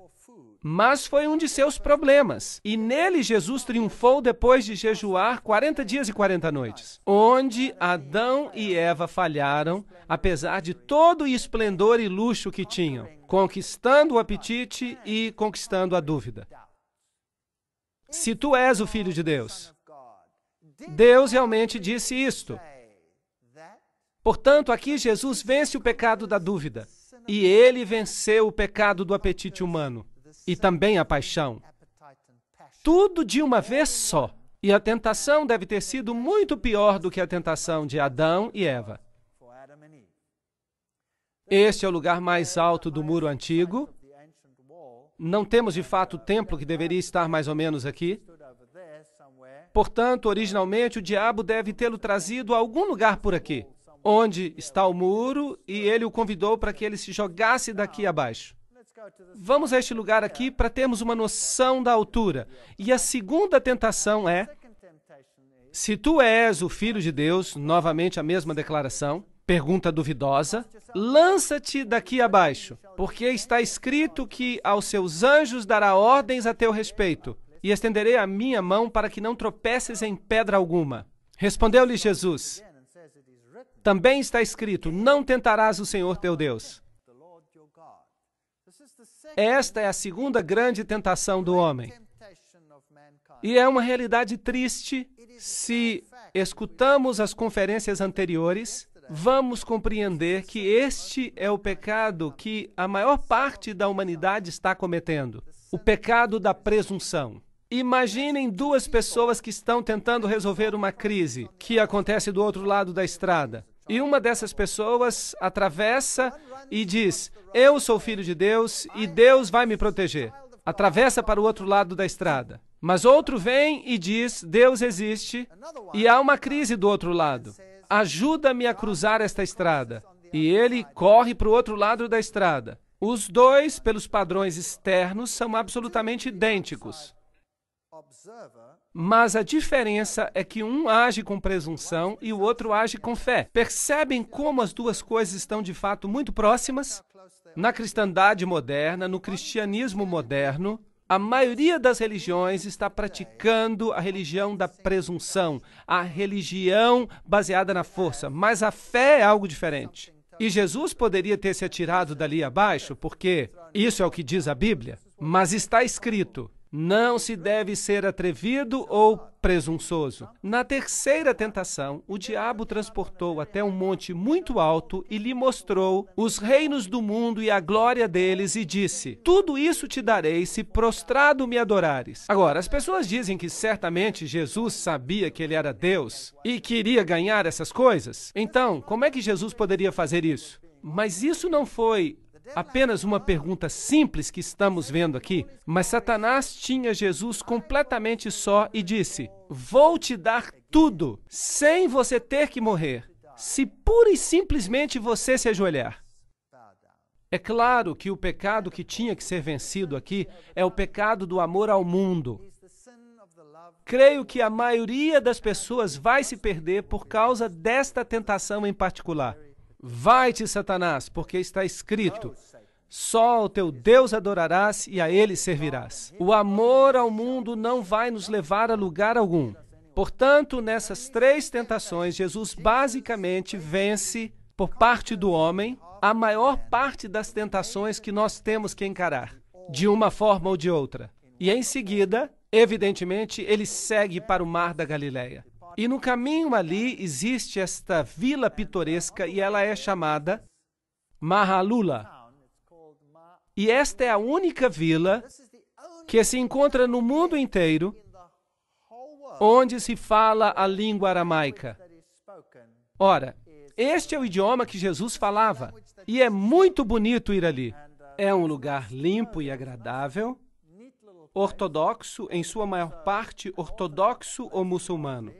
mas foi um de seus problemas. E nele Jesus triunfou depois de jejuar 40 dias e 40 noites, onde Adão e Eva falharam, apesar de todo o esplendor e luxo que tinham, conquistando o apetite e conquistando a dúvida. Se tu és o Filho de Deus, Deus realmente disse isto. Portanto, aqui Jesus vence o pecado da dúvida. E ele venceu o pecado do apetite humano e também a paixão. Tudo de uma vez só. E a tentação deve ter sido muito pior do que a tentação de Adão e Eva. Este é o lugar mais alto do muro antigo. Não temos de fato o templo que deveria estar mais ou menos aqui. Portanto, originalmente o diabo deve tê-lo trazido a algum lugar por aqui, onde está o muro, e ele o convidou para que ele se jogasse daqui abaixo. Vamos a este lugar aqui para termos uma noção da altura. E a segunda tentação é: se tu és o Filho de Deus, novamente a mesma declaração, pergunta duvidosa, lança-te daqui abaixo, porque está escrito que aos seus anjos dará ordens a teu respeito, e estenderei a minha mão para que não tropeces em pedra alguma. Respondeu-lhe Jesus: também está escrito, não tentarás o Senhor teu Deus. Esta é a segunda grande tentação do homem. E é uma realidade triste. Se escutamos as conferências anteriores, vamos compreender que este é o pecado que a maior parte da humanidade está cometendo. O pecado da presunção. Imaginem duas pessoas que estão tentando resolver uma crise que acontece do outro lado da estrada. E uma dessas pessoas atravessa e diz: eu sou filho de Deus e Deus vai me proteger. Atravessa para o outro lado da estrada. Mas outro vem e diz: Deus existe e há uma crise do outro lado. Ajuda-me a cruzar esta estrada. E ele corre para o outro lado da estrada. Os dois, pelos padrões externos, são absolutamente idênticos. Mas a diferença é que um age com presunção e o outro age com fé. Percebem como as duas coisas estão de fato muito próximas? Na cristandade moderna, no cristianismo moderno, A maioria das religiões está praticando a religião da presunção, a religião baseada na força, mas a fé é algo diferente. E Jesus poderia ter se atirado dali abaixo, porque isso é o que diz a Bíblia, mas está escrito: não se deve ser atrevido ou presunçoso. Na terceira tentação, o diabo transportou até um monte muito alto e lhe mostrou os reinos do mundo e a glória deles e disse: tudo isso te darei se prostrado me adorares. Agora, as pessoas dizem que certamente Jesus sabia que ele era Deus e queria ganhar essas coisas. Então, como é que Jesus poderia fazer isso? Mas isso não foi apenas uma pergunta simples que estamos vendo aqui, mas Satanás tinha Jesus completamente só e disse: vou te dar tudo, sem você ter que morrer, se pura e simplesmente você se ajoelhar. É claro que o pecado que tinha que ser vencido aqui é o pecado do amor ao mundo. Creio que a maioria das pessoas vai se perder por causa desta tentação em particular. Vai-te, Satanás, porque está escrito: só ao teu Deus adorarás e a ele servirás. O amor ao mundo não vai nos levar a lugar algum. Portanto, nessas três tentações, Jesus basicamente vence, por parte do homem, a maior parte das tentações que nós temos que encarar, de uma forma ou de outra. E em seguida, evidentemente, ele segue para o Mar da Galileia. E no caminho ali existe esta vila pitoresca e ela é chamada Mahalula. E esta é a única vila que se encontra no mundo inteiro onde se fala a língua aramaica. Ora, este é o idioma que Jesus falava e é muito bonito ir ali. É um lugar limpo e agradável, ortodoxo, em sua maior parte ortodoxo ou muçulmano.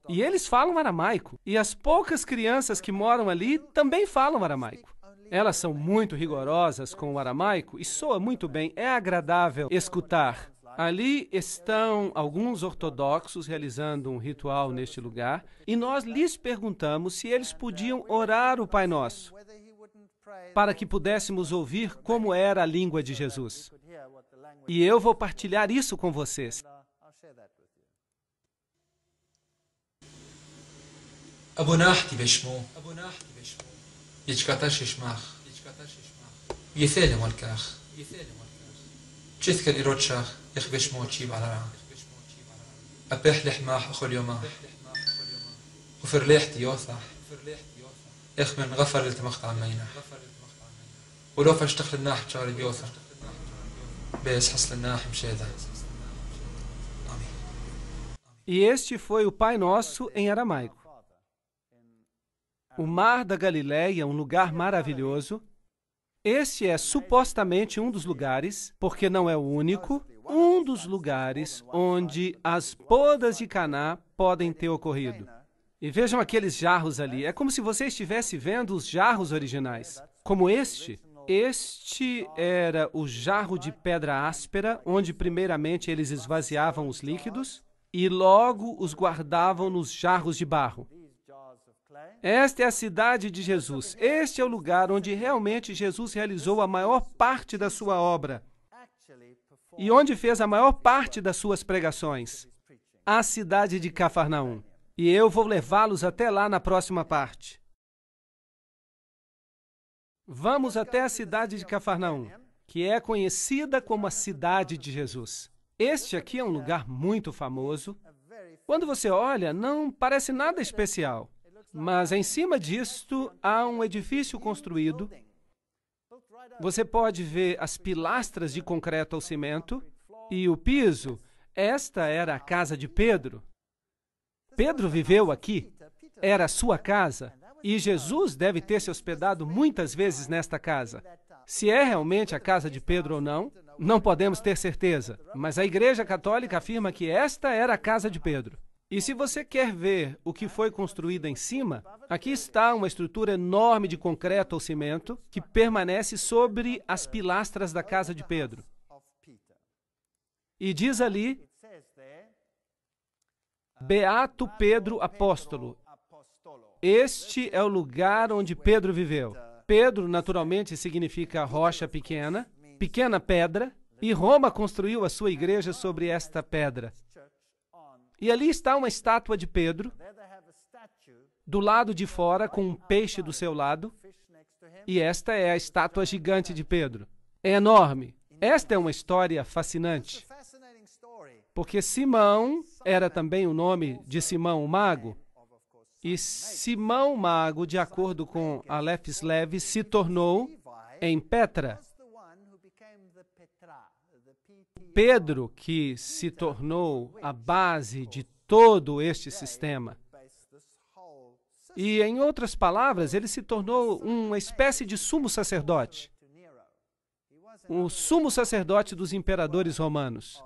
E eles falam aramaico. E as poucas crianças que moram ali também falam aramaico. Elas são muito rigorosas com o aramaico e soa muito bem. É agradável escutar. Ali estão alguns ortodoxos realizando um ritual neste lugar. E nós lhes perguntamos se eles podiam orar o Pai Nosso, para que pudéssemos ouvir como era a língua de Jesus. E eu vou partilhar isso com vocês.
أبوناحتي بشمو يجكاتاش يشماخ يثالي مالكاخ جثك اللي روتشاخ يخبش مو تشيب على رعاك أبيح لحماح أخو اليوماح وفرليحتي يوثح من غفر التمخت عمينا ولو فاشتخل الناح بشاري بيوثح بيس حصل الناح مشيدا.
E este foi o Pai Nosso em aramaico. O Mar da Galileia, um lugar maravilhoso. Este é supostamente um dos lugares, porque não é o único, um dos lugares onde as bodas de Caná podem ter ocorrido. E vejam aqueles jarros ali. É como se você estivesse vendo os jarros originais. Como este. Este era o jarro de pedra áspera, onde primeiramente eles esvaziavam os líquidos e logo os guardavam nos jarros de barro. Esta é a cidade de Jesus. Este é o lugar onde realmente Jesus realizou a maior parte da sua obra e onde fez a maior parte das suas pregações. A cidade de Cafarnaum. E eu vou levá-los até lá na próxima parte. Vamos até a cidade de Cafarnaum, que é conhecida como a cidade de Jesus. Este aqui é um lugar muito famoso. Quando você olha, não parece nada especial. Mas em cima disto há um edifício construído. Você pode ver as pilastras de concreto ao cimento e o piso. Esta era a casa de Pedro. Pedro viveu aqui. Era a sua casa. E Jesus deve ter se hospedado muitas vezes nesta casa. Se é realmente a casa de Pedro ou não, não podemos ter certeza. Mas a Igreja Católica afirma que esta era a casa de Pedro. E se você quer ver o que foi construído em cima, aqui está uma estrutura enorme de concreto ou cimento que permanece sobre as pilastras da casa de Pedro. E diz ali, Beato Pedro Apóstolo. Este é o lugar onde Pedro viveu. Pedro, naturalmente, significa rocha pequena, pequena pedra, E Roma construiu a sua igreja sobre esta pedra. E ali está uma estátua de Pedro, do lado de fora, com um peixe do seu lado. E esta é a estátua gigante de Pedro. É enorme. Esta é uma história fascinante. Porque Simão era também o nome de Simão o Mago. E Simão Mago, de acordo com Aleph Levi, se tornou em Petra. Pedro, que se tornou a base de todo este sistema. E, em outras palavras, ele se tornou uma espécie de sumo sacerdote. O sumo sacerdote dos imperadores romanos.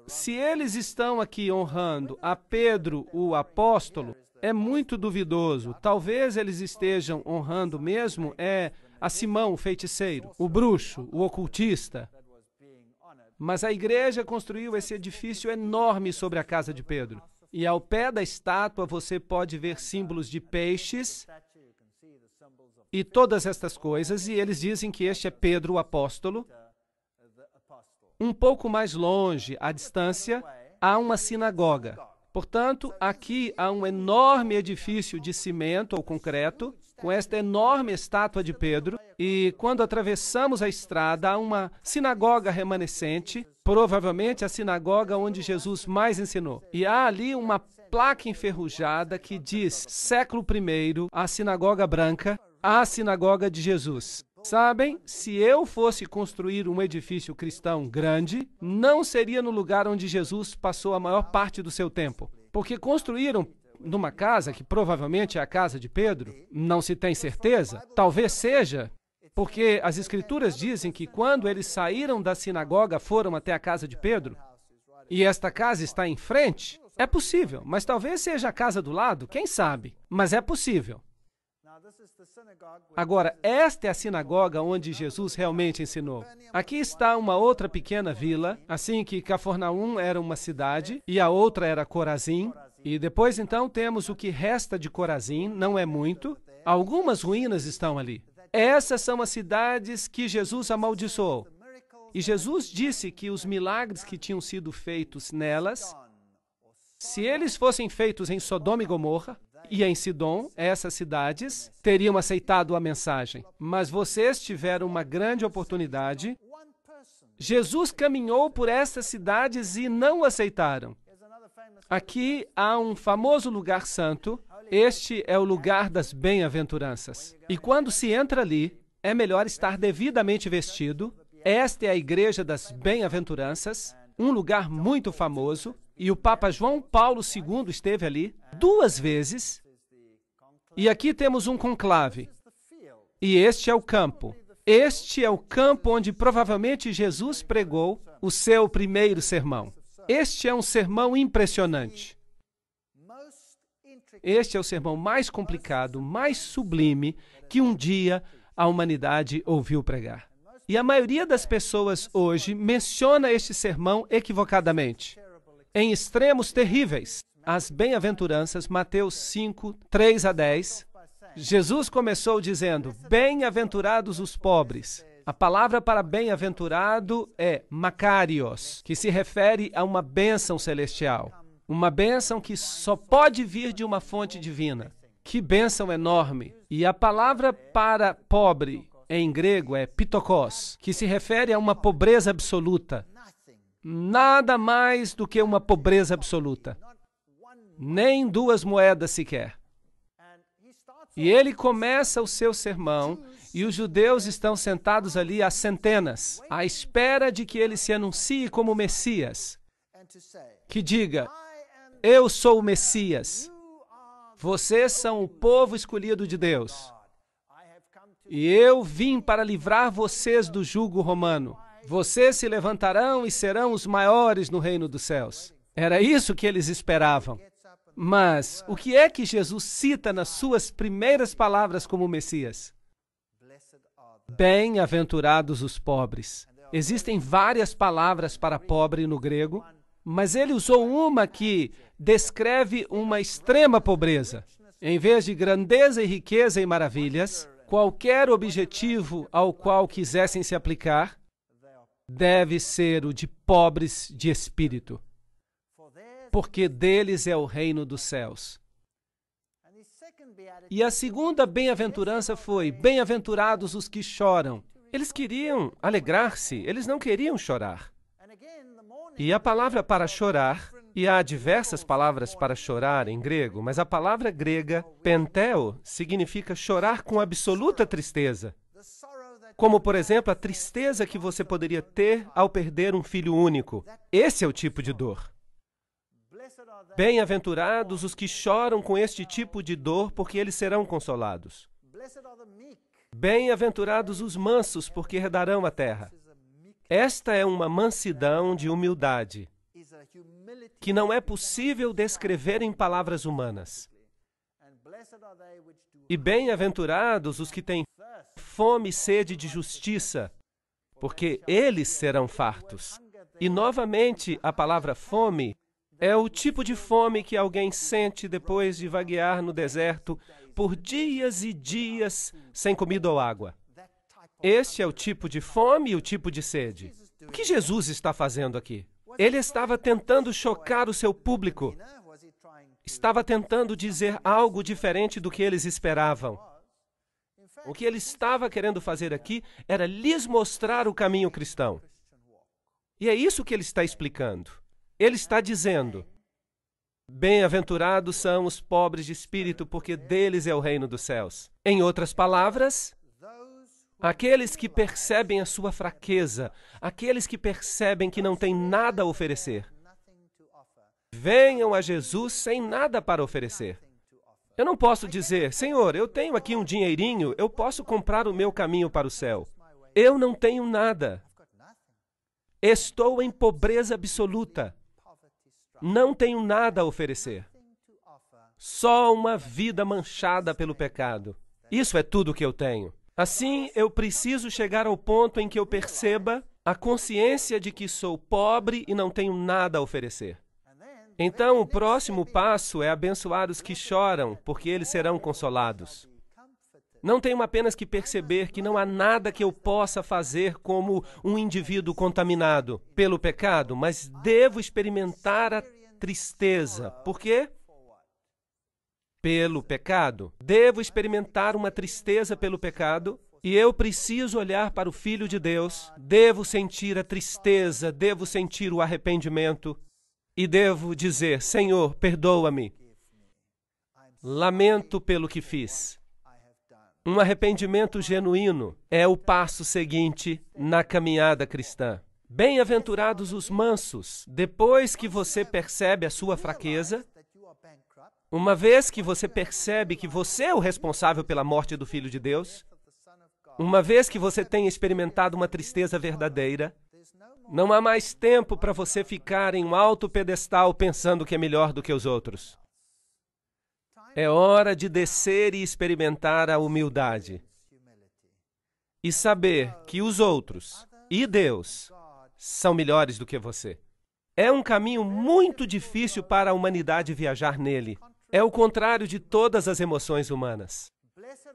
Se eles estão aqui honrando a Pedro, o apóstolo, é muito duvidoso. Talvez eles estejam honrando mesmo a Simão, o feiticeiro, o bruxo, o ocultista. Mas a igreja construiu esse edifício enorme sobre a casa de Pedro. E ao pé da estátua você pode ver símbolos de peixes e todas estas coisas. E eles dizem que este é Pedro, o apóstolo. Um pouco mais longe, à distância, há uma sinagoga. Portanto, aqui há um enorme edifício de cimento ou concreto, com esta enorme estátua de Pedro. E quando atravessamos a estrada, há uma sinagoga remanescente, provavelmente a sinagoga onde Jesus mais ensinou. E há ali uma placa enferrujada que diz, século I, a sinagoga branca, a sinagoga de Jesus. Sabem, se eu fosse construir um edifício cristão grande, não seria no lugar onde Jesus passou a maior parte do seu tempo. Porque construíram numa casa, que provavelmente é a casa de Pedro, não se tem certeza, talvez seja, porque as Escrituras dizem que quando eles saíram da sinagoga, foram até a casa de Pedro, e esta casa está em frente, é possível, mas talvez seja a casa do lado, quem sabe, mas é possível. Agora, esta é a sinagoga onde Jesus realmente ensinou. Aqui está uma outra pequena vila, assim que Cafarnaum era uma cidade, e a outra era Corazim. E depois, então, temos o que resta de Corazim, não é muito. Algumas ruínas estão ali. Essas são as cidades que Jesus amaldiçoou. E Jesus disse que os milagres que tinham sido feitos nelas, se eles fossem feitos em Sodoma e Gomorra e em Sidom, essas cidades teriam aceitado a mensagem. Mas vocês tiveram uma grande oportunidade. Jesus caminhou por essas cidades e não aceitaram. Aqui há um famoso lugar santo. Este é o lugar das bem-aventuranças. E quando se entra ali, é melhor estar devidamente vestido. Esta é a igreja das bem-aventuranças, um lugar muito famoso. E o Papa João Paulo II esteve ali 2 vezes. E aqui temos um conclave. E este é o campo. Este é o campo onde provavelmente Jesus pregou o seu primeiro sermão. Este é um sermão impressionante. Este é o sermão mais complicado, mais sublime que um dia a humanidade ouviu pregar. E a maioria das pessoas hoje menciona este sermão equivocadamente, em extremos terríveis. As bem-aventuranças, Mateus 5, 3 a 10. Jesus começou dizendo, bem-aventurados os pobres. A palavra para bem-aventurado é makarios, que se refere a uma bênção celestial. Uma bênção que só pode vir de uma fonte divina. Que bênção enorme! E a palavra para pobre, em grego, é pitokos, que se refere a uma pobreza absoluta. Nada mais do que uma pobreza absoluta. Nem 2 moedas sequer. E ele começa o seu sermão, e os judeus estão sentados ali há centenas, à espera de que ele se anuncie como Messias. Que diga, eu sou o Messias. Vocês são o povo escolhido de Deus. E eu vim para livrar vocês do jugo romano. Vocês se levantarão e serão os maiores no reino dos céus. Era isso que eles esperavam. Mas o que é que Jesus cita nas suas primeiras palavras como Messias? Bem-aventurados os pobres. Existem várias palavras para pobre no grego, mas ele usou uma que descreve uma extrema pobreza. Em vez de grandeza e riqueza e maravilhas, qualquer objetivo ao qual quisessem se aplicar, deve ser o de pobres de espírito, porque deles é o reino dos céus. E a segunda bem-aventurança foi: bem-aventurados os que choram. Eles queriam alegrar-se, eles não queriam chorar. E a palavra para chorar, e há diversas palavras para chorar em grego, mas a palavra grega, penteo, significa chorar com absoluta tristeza. Como, por exemplo, a tristeza que você poderia ter ao perder um filho único. Esse é o tipo de dor. Bem-aventurados os que choram com este tipo de dor, porque eles serão consolados. Bem-aventurados os mansos, porque herdarão a terra. Esta é uma mansidão de humildade, que não é possível descrever em palavras humanas. E bem-aventurados os que têm fome e sede de justiça, porque eles serão fartos. E, novamente, a palavra fome é o tipo de fome que alguém sente depois de vaguear no deserto por dias e dias sem comida ou água. Este é o tipo de fome e o tipo de sede. O que Jesus está fazendo aqui? Ele estava tentando chocar o seu público. Estava tentando dizer algo diferente do que eles esperavam. O que ele estava querendo fazer aqui era lhes mostrar o caminho cristão. E é isso que ele está explicando. Ele está dizendo: bem-aventurados são os pobres de espírito, porque deles é o reino dos céus. Em outras palavras, aqueles que percebem a sua fraqueza, aqueles que percebem que não têm nada a oferecer, venham a Jesus sem nada para oferecer. Eu não posso dizer: Senhor, eu tenho aqui um dinheirinho, eu posso comprar o meu caminho para o céu. Eu não tenho nada. Estou em pobreza absoluta. Não tenho nada a oferecer. Só uma vida manchada pelo pecado. Isso é tudo que eu tenho. Assim, eu preciso chegar ao ponto em que eu perceba a consciência de que sou pobre e não tenho nada a oferecer. Então, o próximo passo é abençoar os que choram, porque eles serão consolados. Não tenho apenas que perceber que não há nada que eu possa fazer como um indivíduo contaminado pelo pecado, mas devo experimentar a tristeza. Por quê? Pelo pecado. Devo experimentar uma tristeza pelo pecado e eu preciso olhar para o Filho de Deus. Devo sentir a tristeza, devo sentir o arrependimento e devo dizer: Senhor, perdoa-me. Lamento pelo que fiz. Um arrependimento genuíno é o passo seguinte na caminhada cristã. Bem-aventurados os mansos. Depois que você percebe a sua fraqueza, uma vez que você percebe que você é o responsável pela morte do Filho de Deus, uma vez que você tem experimentado uma tristeza verdadeira, não há mais tempo para você ficar em um alto pedestal pensando que é melhor do que os outros. É hora de descer e experimentar a humildade. E saber que os outros e Deus são melhores do que você. É um caminho muito difícil para a humanidade viajar nele. É o contrário de todas as emoções humanas.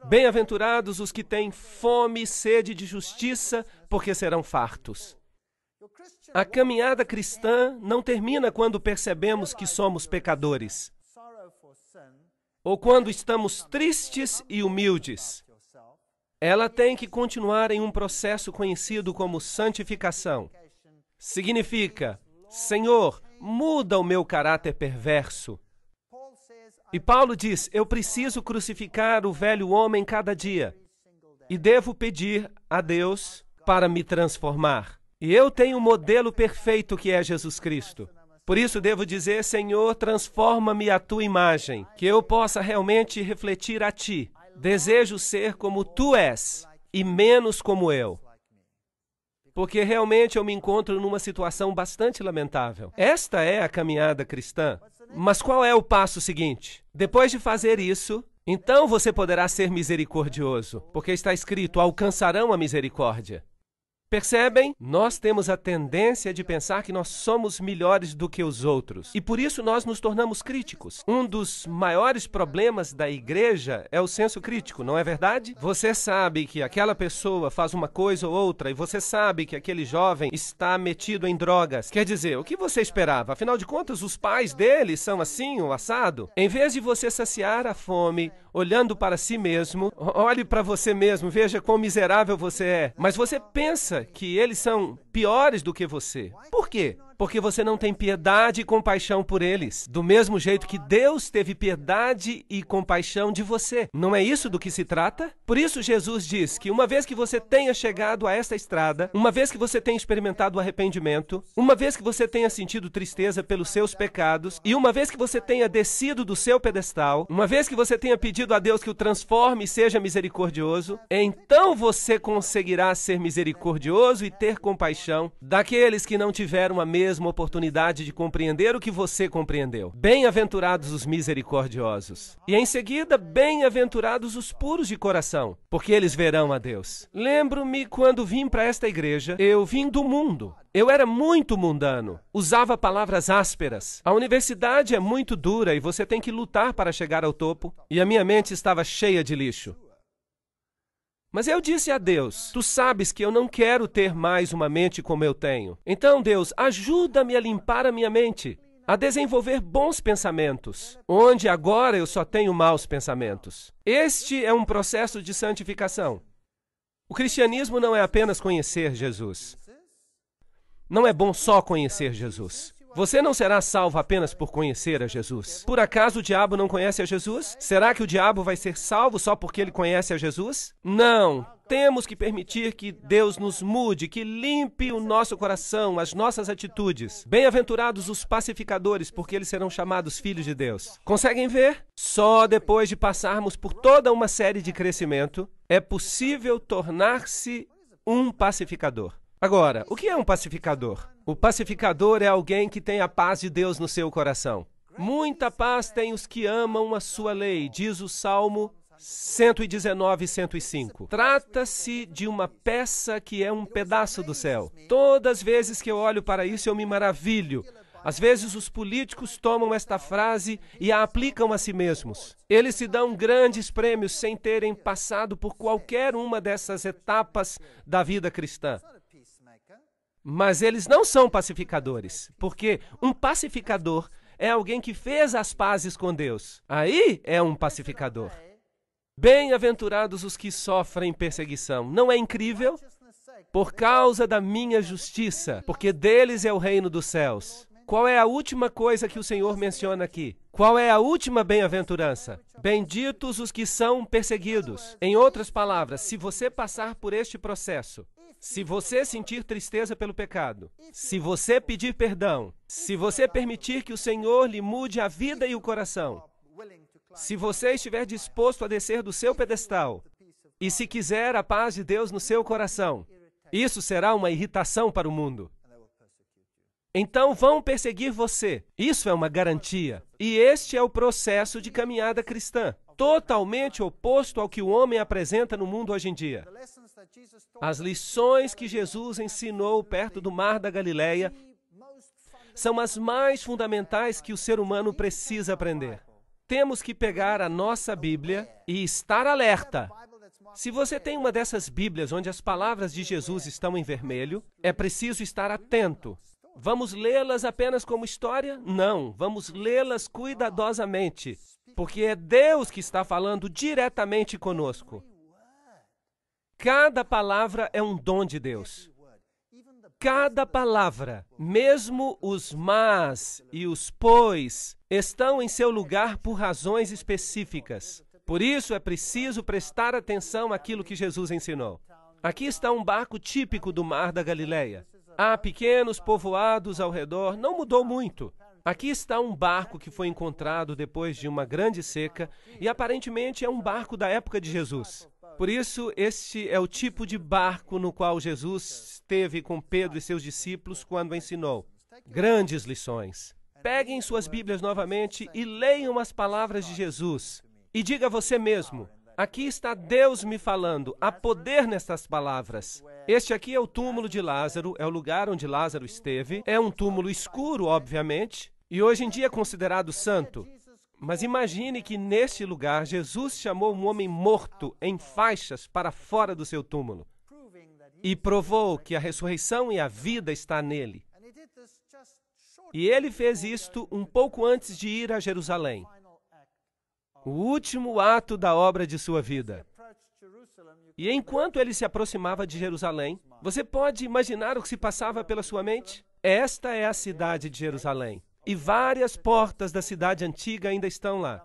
Bem-aventurados os que têm fome e sede de justiça, porque serão fartos. A caminhada cristã não termina quando percebemos que somos pecadores, ou quando estamos tristes e humildes. Ela tem que continuar em um processo conhecido como santificação. Significa: Senhor, muda o meu caráter perverso. E Paulo diz: eu preciso crucificar o velho homem cada dia e devo pedir a Deus para me transformar. E eu tenho um modelo perfeito que é Jesus Cristo. Por isso devo dizer: Senhor, transforma-me à tua imagem, que eu possa realmente refletir a ti. Desejo ser como tu és e menos como eu. Porque realmente eu me encontro numa situação bastante lamentável. Esta é a caminhada cristã. Mas qual é o passo seguinte? Depois de fazer isso, então você poderá ser misericordioso, porque está escrito: alcançarão a misericórdia. Percebem? Nós temos a tendência de pensar que nós somos melhores do que os outros. E por isso nós nos tornamos críticos. Um dos maiores problemas da igreja é o senso crítico, não é verdade? Você sabe que aquela pessoa faz uma coisa ou outra e você sabe que aquele jovem está metido em drogas. Quer dizer, o que você esperava? Afinal de contas, os pais dele são assim ou assado? Em vez de você saciar a fome, olhando para si mesmo, olhe para você mesmo, veja quão miserável você é. Mas você pensa que eles são piores do que você. Por quê? Porque você não tem piedade e compaixão por eles, do mesmo jeito que Deus teve piedade e compaixão de você. Não é isso do que se trata? Por isso Jesus diz que uma vez que você tenha chegado a esta estrada, uma vez que você tenha experimentado o arrependimento, uma vez que você tenha sentido tristeza pelos seus pecados, e uma vez que você tenha descido do seu pedestal, uma vez que você tenha pedido a Deus que o transforme e seja misericordioso, então você conseguirá ser misericordioso e ter compaixão daqueles que não tiveram a mesma oportunidade de compreender o que você compreendeu. Bem-aventurados os misericordiosos. E em seguida, bem-aventurados os puros de coração, porque eles verão a Deus. Lembro-me quando vim para esta igreja, eu vim do mundo. Eu era muito mundano, usava palavras ásperas. A universidade é muito dura e você tem que lutar para chegar ao topo. E a minha mente estava cheia de lixo. Mas eu disse a Deus, tu sabes que eu não quero ter mais uma mente como eu tenho. Então, Deus, ajuda-me a limpar a minha mente, a desenvolver bons pensamentos, onde agora eu só tenho maus pensamentos. Este é um processo de santificação. O cristianismo não é apenas conhecer Jesus. Não é bom só conhecer Jesus. Você não será salvo apenas por conhecer a Jesus. Por acaso o diabo não conhece a Jesus? Será que o diabo vai ser salvo só porque ele conhece a Jesus? Não. Temos que permitir que Deus nos mude, que limpe o nosso coração, as nossas atitudes. Bem-aventurados os pacificadores, porque eles serão chamados filhos de Deus. Conseguem ver? Só depois de passarmos por toda uma série de crescimento, é possível tornar-se um pacificador. Agora, o que é um pacificador? O pacificador é alguém que tem a paz de Deus no seu coração. Muita paz tem os que amam a sua lei, diz o Salmo 119 e 105. Trata-se de uma peça que é um pedaço do céu. Todas as vezes que eu olho para isso, eu me maravilho. Às vezes os políticos tomam esta frase e a aplicam a si mesmos. Eles se dão grandes prêmios sem terem passado por qualquer uma dessas etapas da vida cristã. Mas eles não são pacificadores, porque um pacificador é alguém que fez as pazes com Deus. Aí é um pacificador. Bem-aventurados os que sofrem perseguição. Não é incrível? Por causa da minha justiça, porque deles é o reino dos céus. Qual é a última coisa que o Senhor menciona aqui? Qual é a última bem-aventurança? Benditos os que são perseguidos. Em outras palavras, se você passar por este processo, se você sentir tristeza pelo pecado, se você pedir perdão, se você permitir que o Senhor lhe mude a vida e o coração, se você estiver disposto a descer do seu pedestal e se quiser a paz de Deus no seu coração, isso será uma irritação para o mundo. Então vão perseguir você. Isso é uma garantia. E este é o processo de caminhada cristã, totalmente oposto ao que o homem apresenta no mundo hoje em dia. As lições que Jesus ensinou perto do Mar da Galileia são as mais fundamentais que o ser humano precisa aprender. Temos que pegar a nossa Bíblia e estar alerta. Se você tem uma dessas Bíblias onde as palavras de Jesus estão em vermelho, é preciso estar atento. Vamos lê-las apenas como história? Não, vamos lê-las cuidadosamente, porque é Deus que está falando diretamente conosco. Cada palavra é um dom de Deus. Cada palavra, mesmo os mas e os pois, estão em seu lugar por razões específicas. Por isso é preciso prestar atenção àquilo que Jesus ensinou. Aqui está um barco típico do Mar da Galileia. Há pequenos povoados ao redor, não mudou muito. Aqui está um barco que foi encontrado depois de uma grande seca e aparentemente é um barco da época de Jesus. Por isso, este é o tipo de barco no qual Jesus esteve com Pedro e seus discípulos quando ensinou. Grandes lições. Peguem suas Bíblias novamente e leiam as palavras de Jesus. E diga a você mesmo, Aqui está Deus me falando. Há poder nestas palavras. Este aqui é o túmulo de Lázaro, é o lugar onde Lázaro esteve. É um túmulo escuro, obviamente, e hoje em dia é considerado santo. Mas imagine que neste lugar Jesus chamou um homem morto em faixas para fora do seu túmulo e provou que a ressurreição e a vida está nele. E ele fez isto um pouco antes de ir a Jerusalém. O último ato da obra de sua vida. E enquanto ele se aproximava de Jerusalém, você pode imaginar o que se passava pela sua mente? Esta é a cidade de Jerusalém. E várias portas da cidade antiga ainda estão lá.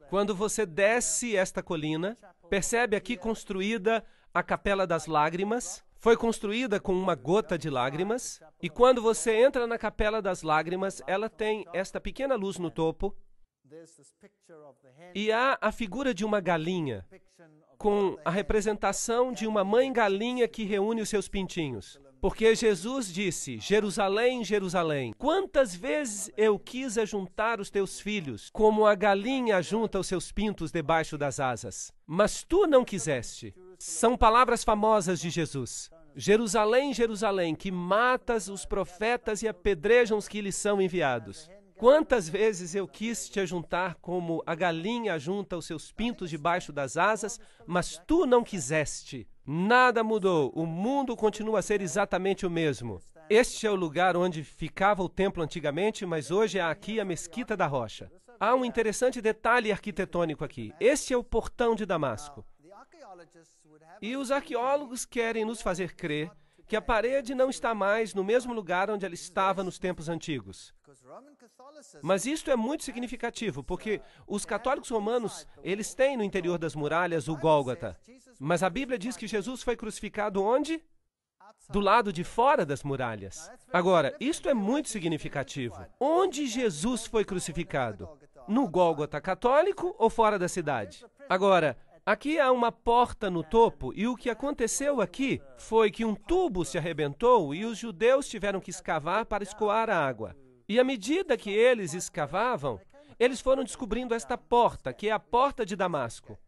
Quando você desce esta colina, percebe aqui construída a Capela das Lágrimas. Foi construída com uma gota de lágrimas. E quando você entra na Capela das Lágrimas, ela tem esta pequena luz no topo. E há a figura de uma galinha, com a representação de uma mãe galinha que reúne os seus pintinhos. Porque Jesus disse, Jerusalém, Jerusalém, quantas vezes eu quis ajuntar os teus filhos, como a galinha ajunta os seus pintos debaixo das asas. Mas tu não quiseste. São palavras famosas de Jesus. Jerusalém, Jerusalém, que matas os profetas e apedrejam os que lhes são enviados. Quantas vezes eu quis te ajuntar como a galinha ajunta os seus pintos debaixo das asas, mas tu não quiseste. Nada mudou, o mundo continua a ser exatamente o mesmo. Este é o lugar onde ficava o templo antigamente, mas hoje é aqui a Mesquita da Rocha. Há um interessante detalhe arquitetônico aqui. Este é o portão de Damasco. E os arqueólogos querem nos fazer crer que a parede não está mais no mesmo lugar onde ela estava nos tempos antigos. Mas isto é muito significativo, porque os católicos romanos, eles têm no interior das muralhas o Gólgota. Mas a Bíblia diz que Jesus foi crucificado onde? Do lado de fora das muralhas. Agora, isto é muito significativo. Onde Jesus foi crucificado? No Gólgota católico ou fora da cidade? Agora, aqui há uma porta no topo e o que aconteceu aqui foi que um tubo se arrebentou e os judeus tiveram que escavar para escoar a água. E à medida que eles escavavam, eles foram descobrindo esta porta, que é a porta de Damasco.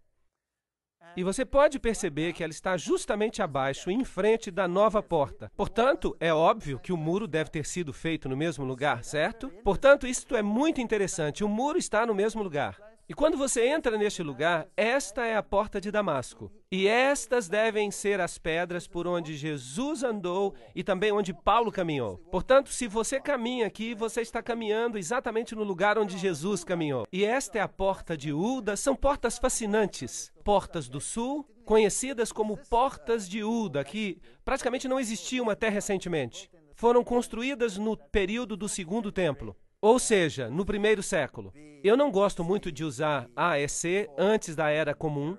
E você pode perceber que ela está justamente abaixo, em frente da nova porta. Portanto, é óbvio que o muro deve ter sido feito no mesmo lugar, certo? Portanto, isto é muito interessante. O muro está no mesmo lugar. E quando você entra neste lugar, esta é a porta de Damasco. E estas devem ser as pedras por onde Jesus andou e também onde Paulo caminhou. Portanto, se você caminha aqui, você está caminhando exatamente no lugar onde Jesus caminhou. E esta é a porta de Ulda. São portas fascinantes. Portas do Sul, conhecidas como portas de Ulda, que praticamente não existiam até recentemente. Foram construídas no período do Segundo Templo. Ou seja, no primeiro século. Eu não gosto muito de usar AEC antes da Era Comum.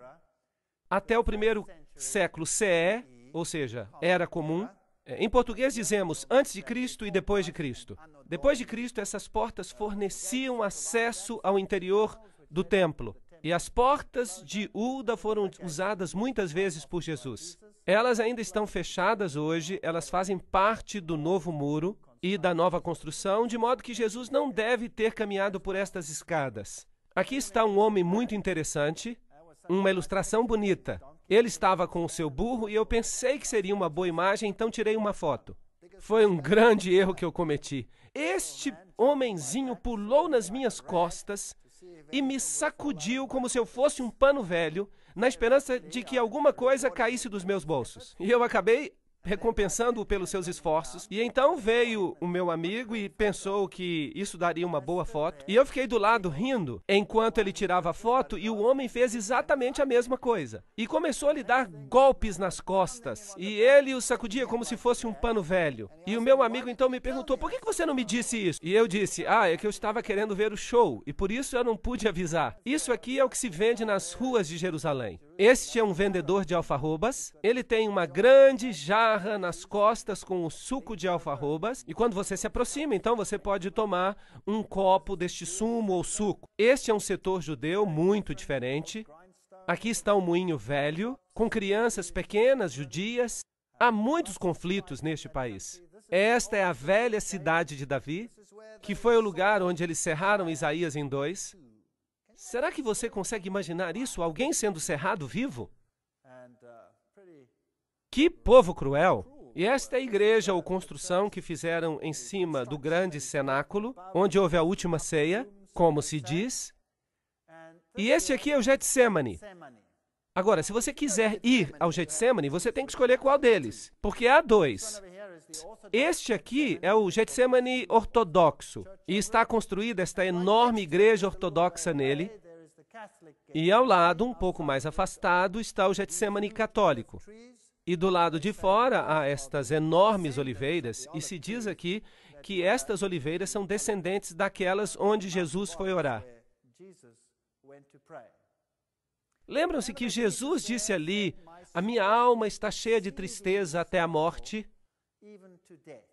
Até o primeiro século CE, ou seja, Era Comum. Em português dizemos antes de Cristo e depois de Cristo. Depois de Cristo, essas portas forneciam acesso ao interior do templo. E as portas de Ulda foram usadas muitas vezes por Jesus. Elas ainda estão fechadas hoje, elas fazem parte do novo muro e da nova construção, de modo que Jesus não deve ter caminhado por estas escadas. Aqui está um homem muito interessante, uma ilustração bonita. Ele estava com o seu burro e eu pensei que seria uma boa imagem, então tirei uma foto. Foi um grande erro que eu cometi. Este homenzinho pulou nas minhas costas e me sacudiu como se eu fosse um pano velho, na esperança de que alguma coisa caísse dos meus bolsos. E eu acabei recompensando-o pelos seus esforços. E então veio o meu amigo e pensou que isso daria uma boa foto. E eu fiquei do lado rindo enquanto ele tirava a foto e o homem fez exatamente a mesma coisa. E começou a lhe dar golpes nas costas. E ele o sacudia como se fosse um pano velho. E o meu amigo então me perguntou, por que você não me disse isso? E eu disse, é que eu estava querendo ver o show e por isso eu não pude avisar. Isso aqui é o que se vende nas ruas de Jerusalém. Este é um vendedor de alfarrobas. Ele tem uma grande jarra nas costas com o suco de alfarrobas. E quando você se aproxima, então você pode tomar um copo deste sumo ou suco. Este é um setor judeu muito diferente. Aqui está um moinho velho, com crianças pequenas judias. Há muitos conflitos neste país. Esta é a velha cidade de Davi, que foi o lugar onde eles cerraram Isaías em 2. Será que você consegue imaginar isso? Alguém sendo cerrado vivo? Que povo cruel! E esta é a igreja ou construção que fizeram em cima do grande cenáculo, onde houve a última ceia, como se diz. E este aqui é o Getsemane. Agora, se você quiser ir ao Getsemane, você tem que escolher qual deles, porque há dois. Este aqui é o Getsemane ortodoxo, e está construída esta enorme igreja ortodoxa nele. E ao lado, um pouco mais afastado, está o Getsemane católico. E do lado de fora há estas enormes oliveiras, e se diz aqui que estas oliveiras são descendentes daquelas onde Jesus foi orar. Lembram-se que Jesus disse ali, a minha alma está cheia de tristeza até a morte.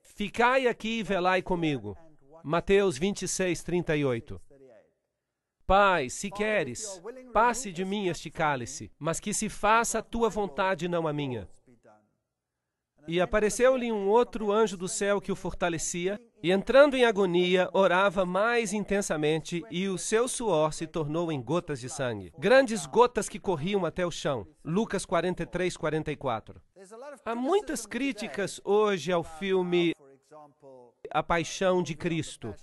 Ficai aqui e velai comigo. Mateus 26, 38. Pai, se queres, passe de mim este cálice, mas que se faça a tua vontade, não a minha. E apareceu-lhe um outro anjo do céu que o fortalecia, e entrando em agonia, orava mais intensamente, e o seu suor se tornou em gotas de sangue. Grandes gotas que corriam até o chão. Lucas 43, 44. Há muitas críticas hoje ao filme A Paixão de Cristo.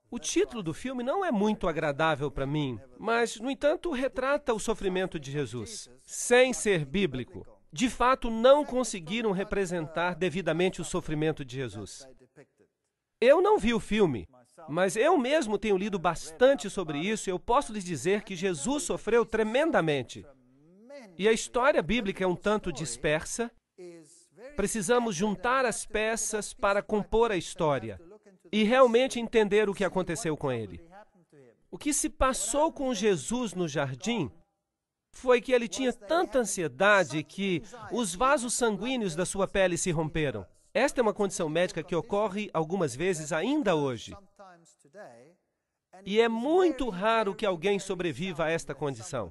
O título do filme não é muito agradável para mim, mas, no entanto, retrata o sofrimento de Jesus, sem ser bíblico. De fato, não conseguiram representar devidamente o sofrimento de Jesus. Eu não vi o filme, mas eu mesmo tenho lido bastante sobre isso e eu posso lhes dizer que Jesus sofreu tremendamente. E a história bíblica é um tanto dispersa. Precisamos juntar as peças para compor a história e realmente entender o que aconteceu com ele. O que se passou com Jesus no jardim foi que ele tinha tanta ansiedade que os vasos sanguíneos da sua pele se romperam. Esta é uma condição médica que ocorre algumas vezes ainda hoje. E é muito raro que alguém sobreviva a esta condição.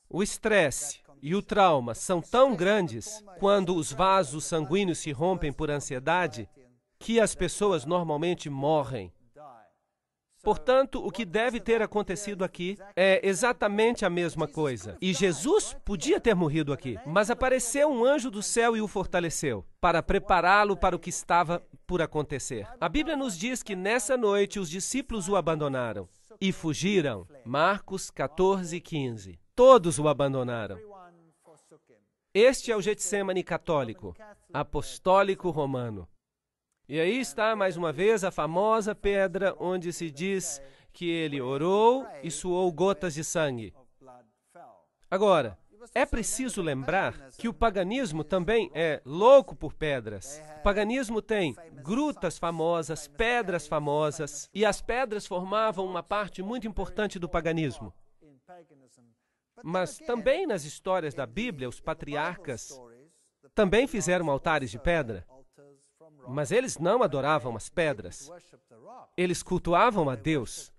O estresse e o trauma são tão grandes quando os vasos sanguíneos se rompem por ansiedade que as pessoas normalmente morrem. Portanto, o que deve ter acontecido aqui é exatamente a mesma coisa. E Jesus podia ter morrido aqui, mas apareceu um anjo do céu e o fortaleceu, para prepará-lo para o que estava por acontecer. A Bíblia nos diz que nessa noite os discípulos o abandonaram e fugiram. Marcos 14, 15. Todos o abandonaram. Este é o Getsemane católico, apostólico romano. E aí está, mais uma vez, a famosa pedra onde se diz que ele orou e suou gotas de sangue. Agora, é preciso lembrar que o paganismo também é louco por pedras. O paganismo tem grutas famosas, pedras famosas, e as pedras formavam uma parte muito importante do paganismo. Mas também nas histórias da Bíblia, os patriarcas também fizeram altares de pedra. Mas eles não adoravam as pedras. Eles cultuavam a Deus,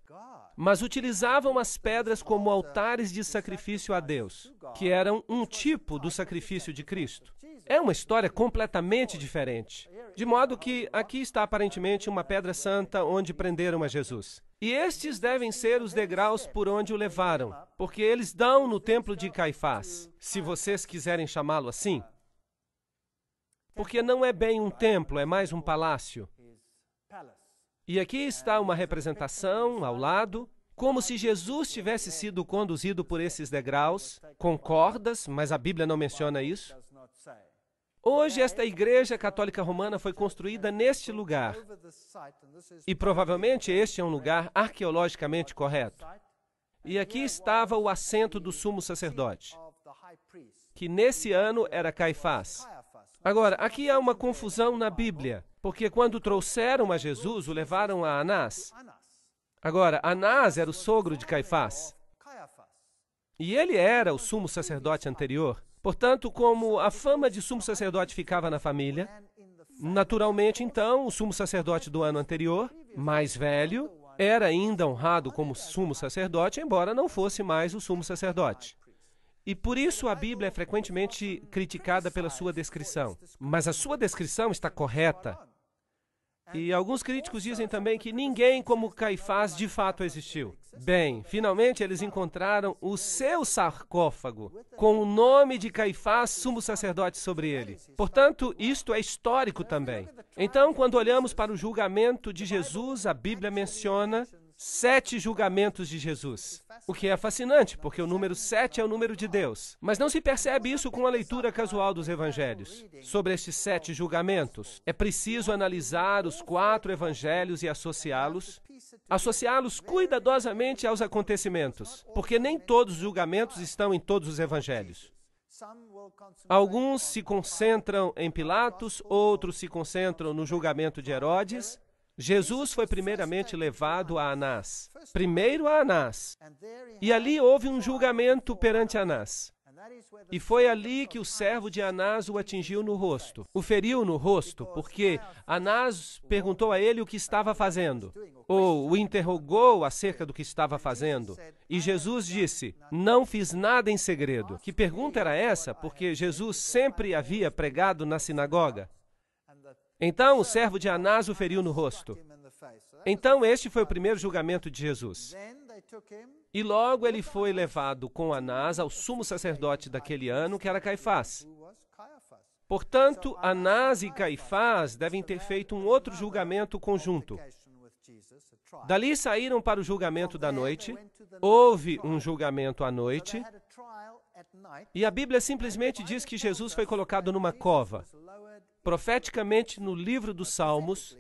mas utilizavam as pedras como altares de sacrifício a Deus, que eram um tipo do sacrifício de Cristo. É uma história completamente diferente. De modo que aqui está aparentemente uma pedra santa onde prenderam a Jesus. E estes devem ser os degraus por onde o levaram, porque eles dão no templo de Caifás, se vocês quiserem chamá-lo assim. Porque não é bem um templo, é mais um palácio. E aqui está uma representação ao lado, como se Jesus tivesse sido conduzido por esses degraus, com cordas, mas a Bíblia não menciona isso. Hoje, esta igreja católica romana foi construída neste lugar. E provavelmente este é um lugar arqueologicamente correto. E aqui estava o assento do sumo sacerdote, que nesse ano era Caifás. Agora, aqui há uma confusão na Bíblia, porque quando trouxeram a Jesus, o levaram a Anás. Agora, Anás era o sogro de Caifás. E ele era o sumo sacerdote anterior. Portanto, como a fama de sumo sacerdote ficava na família, naturalmente, então, o sumo sacerdote do ano anterior, mais velho, era ainda honrado como sumo sacerdote, embora não fosse mais o sumo sacerdote. E por isso a Bíblia é frequentemente criticada pela sua descrição. Mas a sua descrição está correta. E alguns críticos dizem também que ninguém como Caifás de fato existiu. Bem, finalmente eles encontraram o seu sarcófago, com o nome de Caifás, sumo sacerdote, sobre ele. Portanto, isto é histórico também. Então, quando olhamos para o julgamento de Jesus, a Bíblia menciona 7 julgamentos de Jesus. O que é fascinante, porque o número 7 é o número de Deus. Mas não se percebe isso com a leitura casual dos evangelhos. Sobre estes 7 julgamentos, é preciso analisar os 4 evangelhos e associá-los cuidadosamente aos acontecimentos, porque nem todos os julgamentos estão em todos os evangelhos. Alguns se concentram em Pilatos, outros se concentram no julgamento de Herodes. Jesus foi primeiramente levado a Anás. Primeiro a Anás. E ali houve um julgamento perante Anás. E foi ali que o servo de Anás o atingiu no rosto. O feriu no rosto, porque Anás perguntou a ele o que estava fazendo, ou o interrogou acerca do que estava fazendo. E Jesus disse: não fiz nada em segredo. Que pergunta era essa? Porque Jesus sempre havia pregado na sinagoga. Então o servo de Anás o feriu no rosto. Então este foi o primeiro julgamento de Jesus. E logo ele foi levado com Anás ao sumo sacerdote daquele ano, que era Caifás. Portanto, Anás e Caifás devem ter feito um outro julgamento conjunto. Dali saíram para o julgamento da noite. Houve um julgamento à noite. E a Bíblia simplesmente diz que Jesus foi colocado numa cova, profeticamente no livro dos Salmos,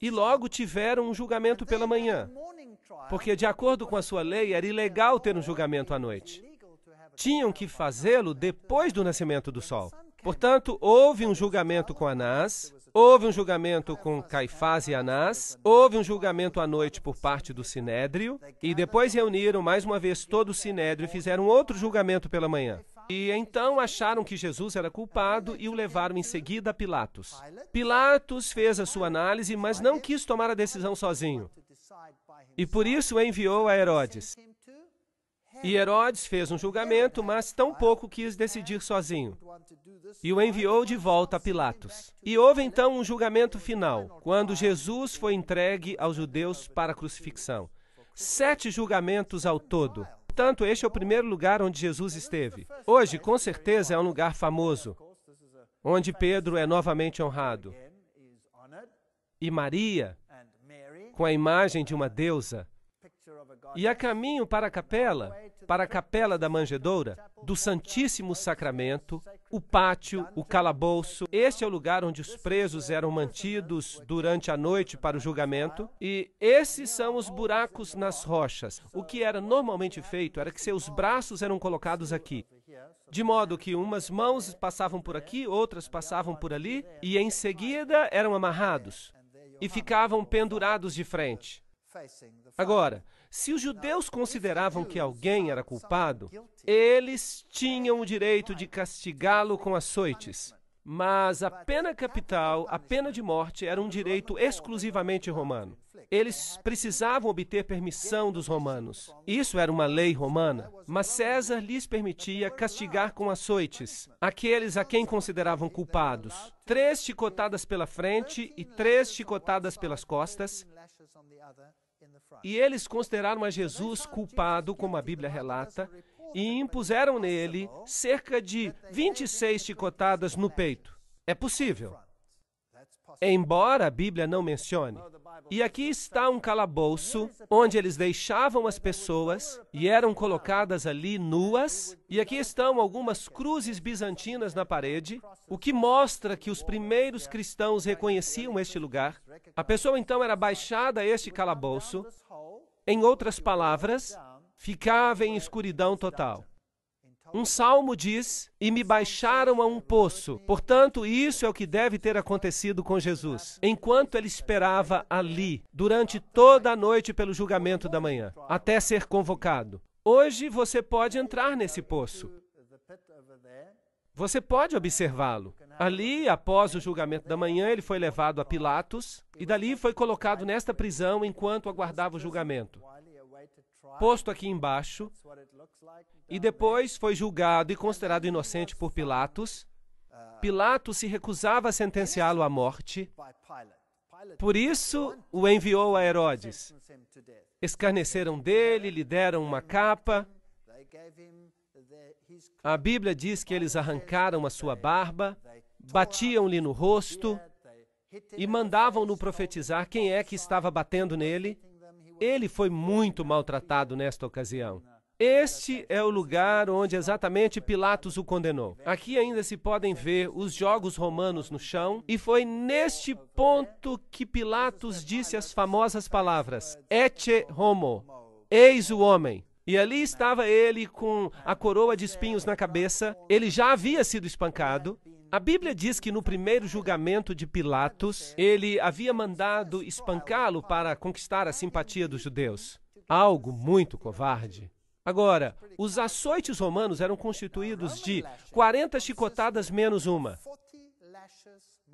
e logo tiveram um julgamento pela manhã, porque de acordo com a sua lei era ilegal ter um julgamento à noite. Tinham que fazê-lo depois do nascimento do sol. Portanto, houve um julgamento com Anás, houve um julgamento com Caifás e Anás, houve um julgamento à noite por parte do Sinédrio, e depois reuniram mais uma vez todo o Sinédrio e fizeram outro julgamento pela manhã. E então acharam que Jesus era culpado e o levaram em seguida a Pilatos. Pilatos fez a sua análise, mas não quis tomar a decisão sozinho. E por isso o enviou a Herodes. E Herodes fez um julgamento, mas tampouco quis decidir sozinho. E o enviou de volta a Pilatos. E houve então um julgamento final, quando Jesus foi entregue aos judeus para a crucifixão. 7 julgamentos ao todo. Portanto, este é o primeiro lugar onde Jesus esteve. Hoje, com certeza, é um lugar famoso, onde Pedro é novamente honrado. E Maria, com a imagem de uma deusa. E a caminho para a capela da manjedoura, do Santíssimo Sacramento, o pátio, o calabouço. Este é o lugar onde os presos eram mantidos durante a noite para o julgamento. E esses são os buracos nas rochas. O que era normalmente feito era que seus braços eram colocados aqui, de modo que umas mãos passavam por aqui, outras passavam por ali, e em seguida eram amarrados e ficavam pendurados de frente. Agora, se os judeus consideravam que alguém era culpado, eles tinham o direito de castigá-lo com açoites. Mas a pena capital, a pena de morte, era um direito exclusivamente romano. Eles precisavam obter permissão dos romanos. Isso era uma lei romana. Mas César lhes permitia castigar com açoites aqueles a quem consideravam culpados. 3 chicotadas pela frente e 3 chicotadas pelas costas. E eles consideraram a Jesus culpado, como a Bíblia relata, e impuseram nele cerca de 26 chicotadas no peito. É possível, embora a Bíblia não mencione. E aqui está um calabouço, onde eles deixavam as pessoas e eram colocadas ali nuas. E aqui estão algumas cruzes bizantinas na parede, o que mostra que os primeiros cristãos reconheciam este lugar. A pessoa então era baixada a este calabouço. Em outras palavras, ficava em escuridão total. Um salmo diz: e me baixaram a um poço. Portanto, isso é o que deve ter acontecido com Jesus, enquanto ele esperava ali, durante toda a noite pelo julgamento da manhã, até ser convocado. Hoje você pode entrar nesse poço. Você pode observá-lo. Ali, após o julgamento da manhã, ele foi levado a Pilatos e dali foi colocado nesta prisão enquanto aguardava o julgamento. Posto aqui embaixo, e depois foi julgado e considerado inocente por Pilatos. Pilatos se recusava a sentenciá-lo à morte. Por isso, o enviou a Herodes. Escarneceram dele, lhe deram uma capa. A Bíblia diz que eles arrancaram a sua barba, batiam-lhe no rosto e mandavam-no profetizar quem é que estava batendo nele. Ele foi muito maltratado nesta ocasião. Este é o lugar onde exatamente Pilatos o condenou. Aqui ainda se podem ver os jogos romanos no chão, e foi neste ponto que Pilatos disse as famosas palavras, Ecce homo, eis o homem. E ali estava ele com a coroa de espinhos na cabeça, ele já havia sido espancado. A Bíblia diz que no primeiro julgamento de Pilatos, ele havia mandado espancá-lo para conquistar a simpatia dos judeus. Algo muito covarde. Agora, os açoites romanos eram constituídos de 40 chicotadas menos uma.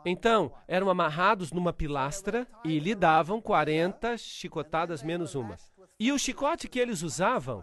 Então, eram amarrados numa pilastra e lhe davam 40 chicotadas menos uma. E o chicote que eles usavam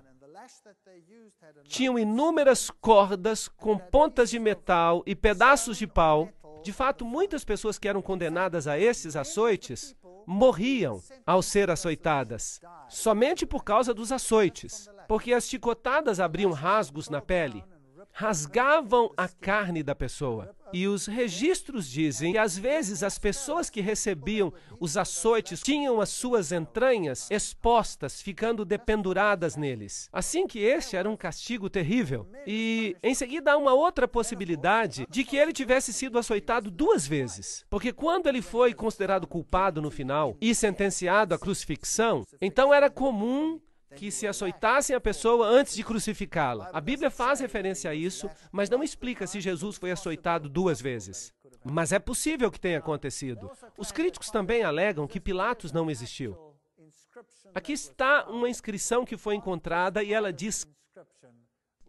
tinham inúmeras cordas com pontas de metal e pedaços de pau. De fato, muitas pessoas que eram condenadas a esses açoites morriam ao ser açoitadas, somente por causa dos açoites, porque as chicotadas abriam rasgos na pele, rasgavam a carne da pessoa. E os registros dizem que, às vezes, as pessoas que recebiam os açoites tinham as suas entranhas expostas, ficando dependuradas neles. Assim que este era um castigo terrível. E, em seguida, há uma outra possibilidade de que ele tivesse sido açoitado 2 vezes. Porque quando ele foi considerado culpado no final e sentenciado à crucifixão, então era comum que se açoitassem a pessoa antes de crucificá-la. A Bíblia faz referência a isso, mas não explica se Jesus foi açoitado 2 vezes. Mas é possível que tenha acontecido. Os críticos também alegam que Pilatos não existiu. Aqui está uma inscrição que foi encontrada e ela diz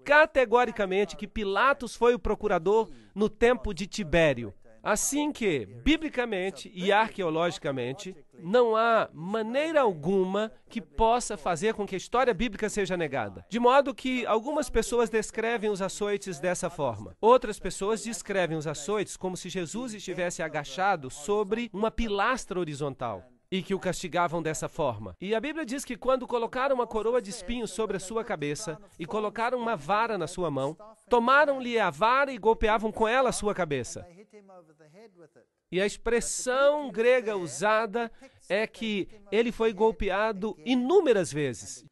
categoricamente que Pilatos foi o procurador no tempo de Tibério. Assim que, biblicamente e arqueologicamente, não há maneira alguma que possa fazer com que a história bíblica seja negada. De modo que algumas pessoas descrevem os açoites dessa forma. Outras pessoas descrevem os açoites como se Jesus estivesse agachado sobre uma pilastra horizontal e que o castigavam dessa forma. E a Bíblia diz que quando colocaram uma coroa de espinhos sobre a sua cabeça e colocaram uma vara na sua mão, tomaram-lhe a vara e golpeavam com ela a sua cabeça. E a expressão grega usada é que ele foi golpeado inúmeras vezes,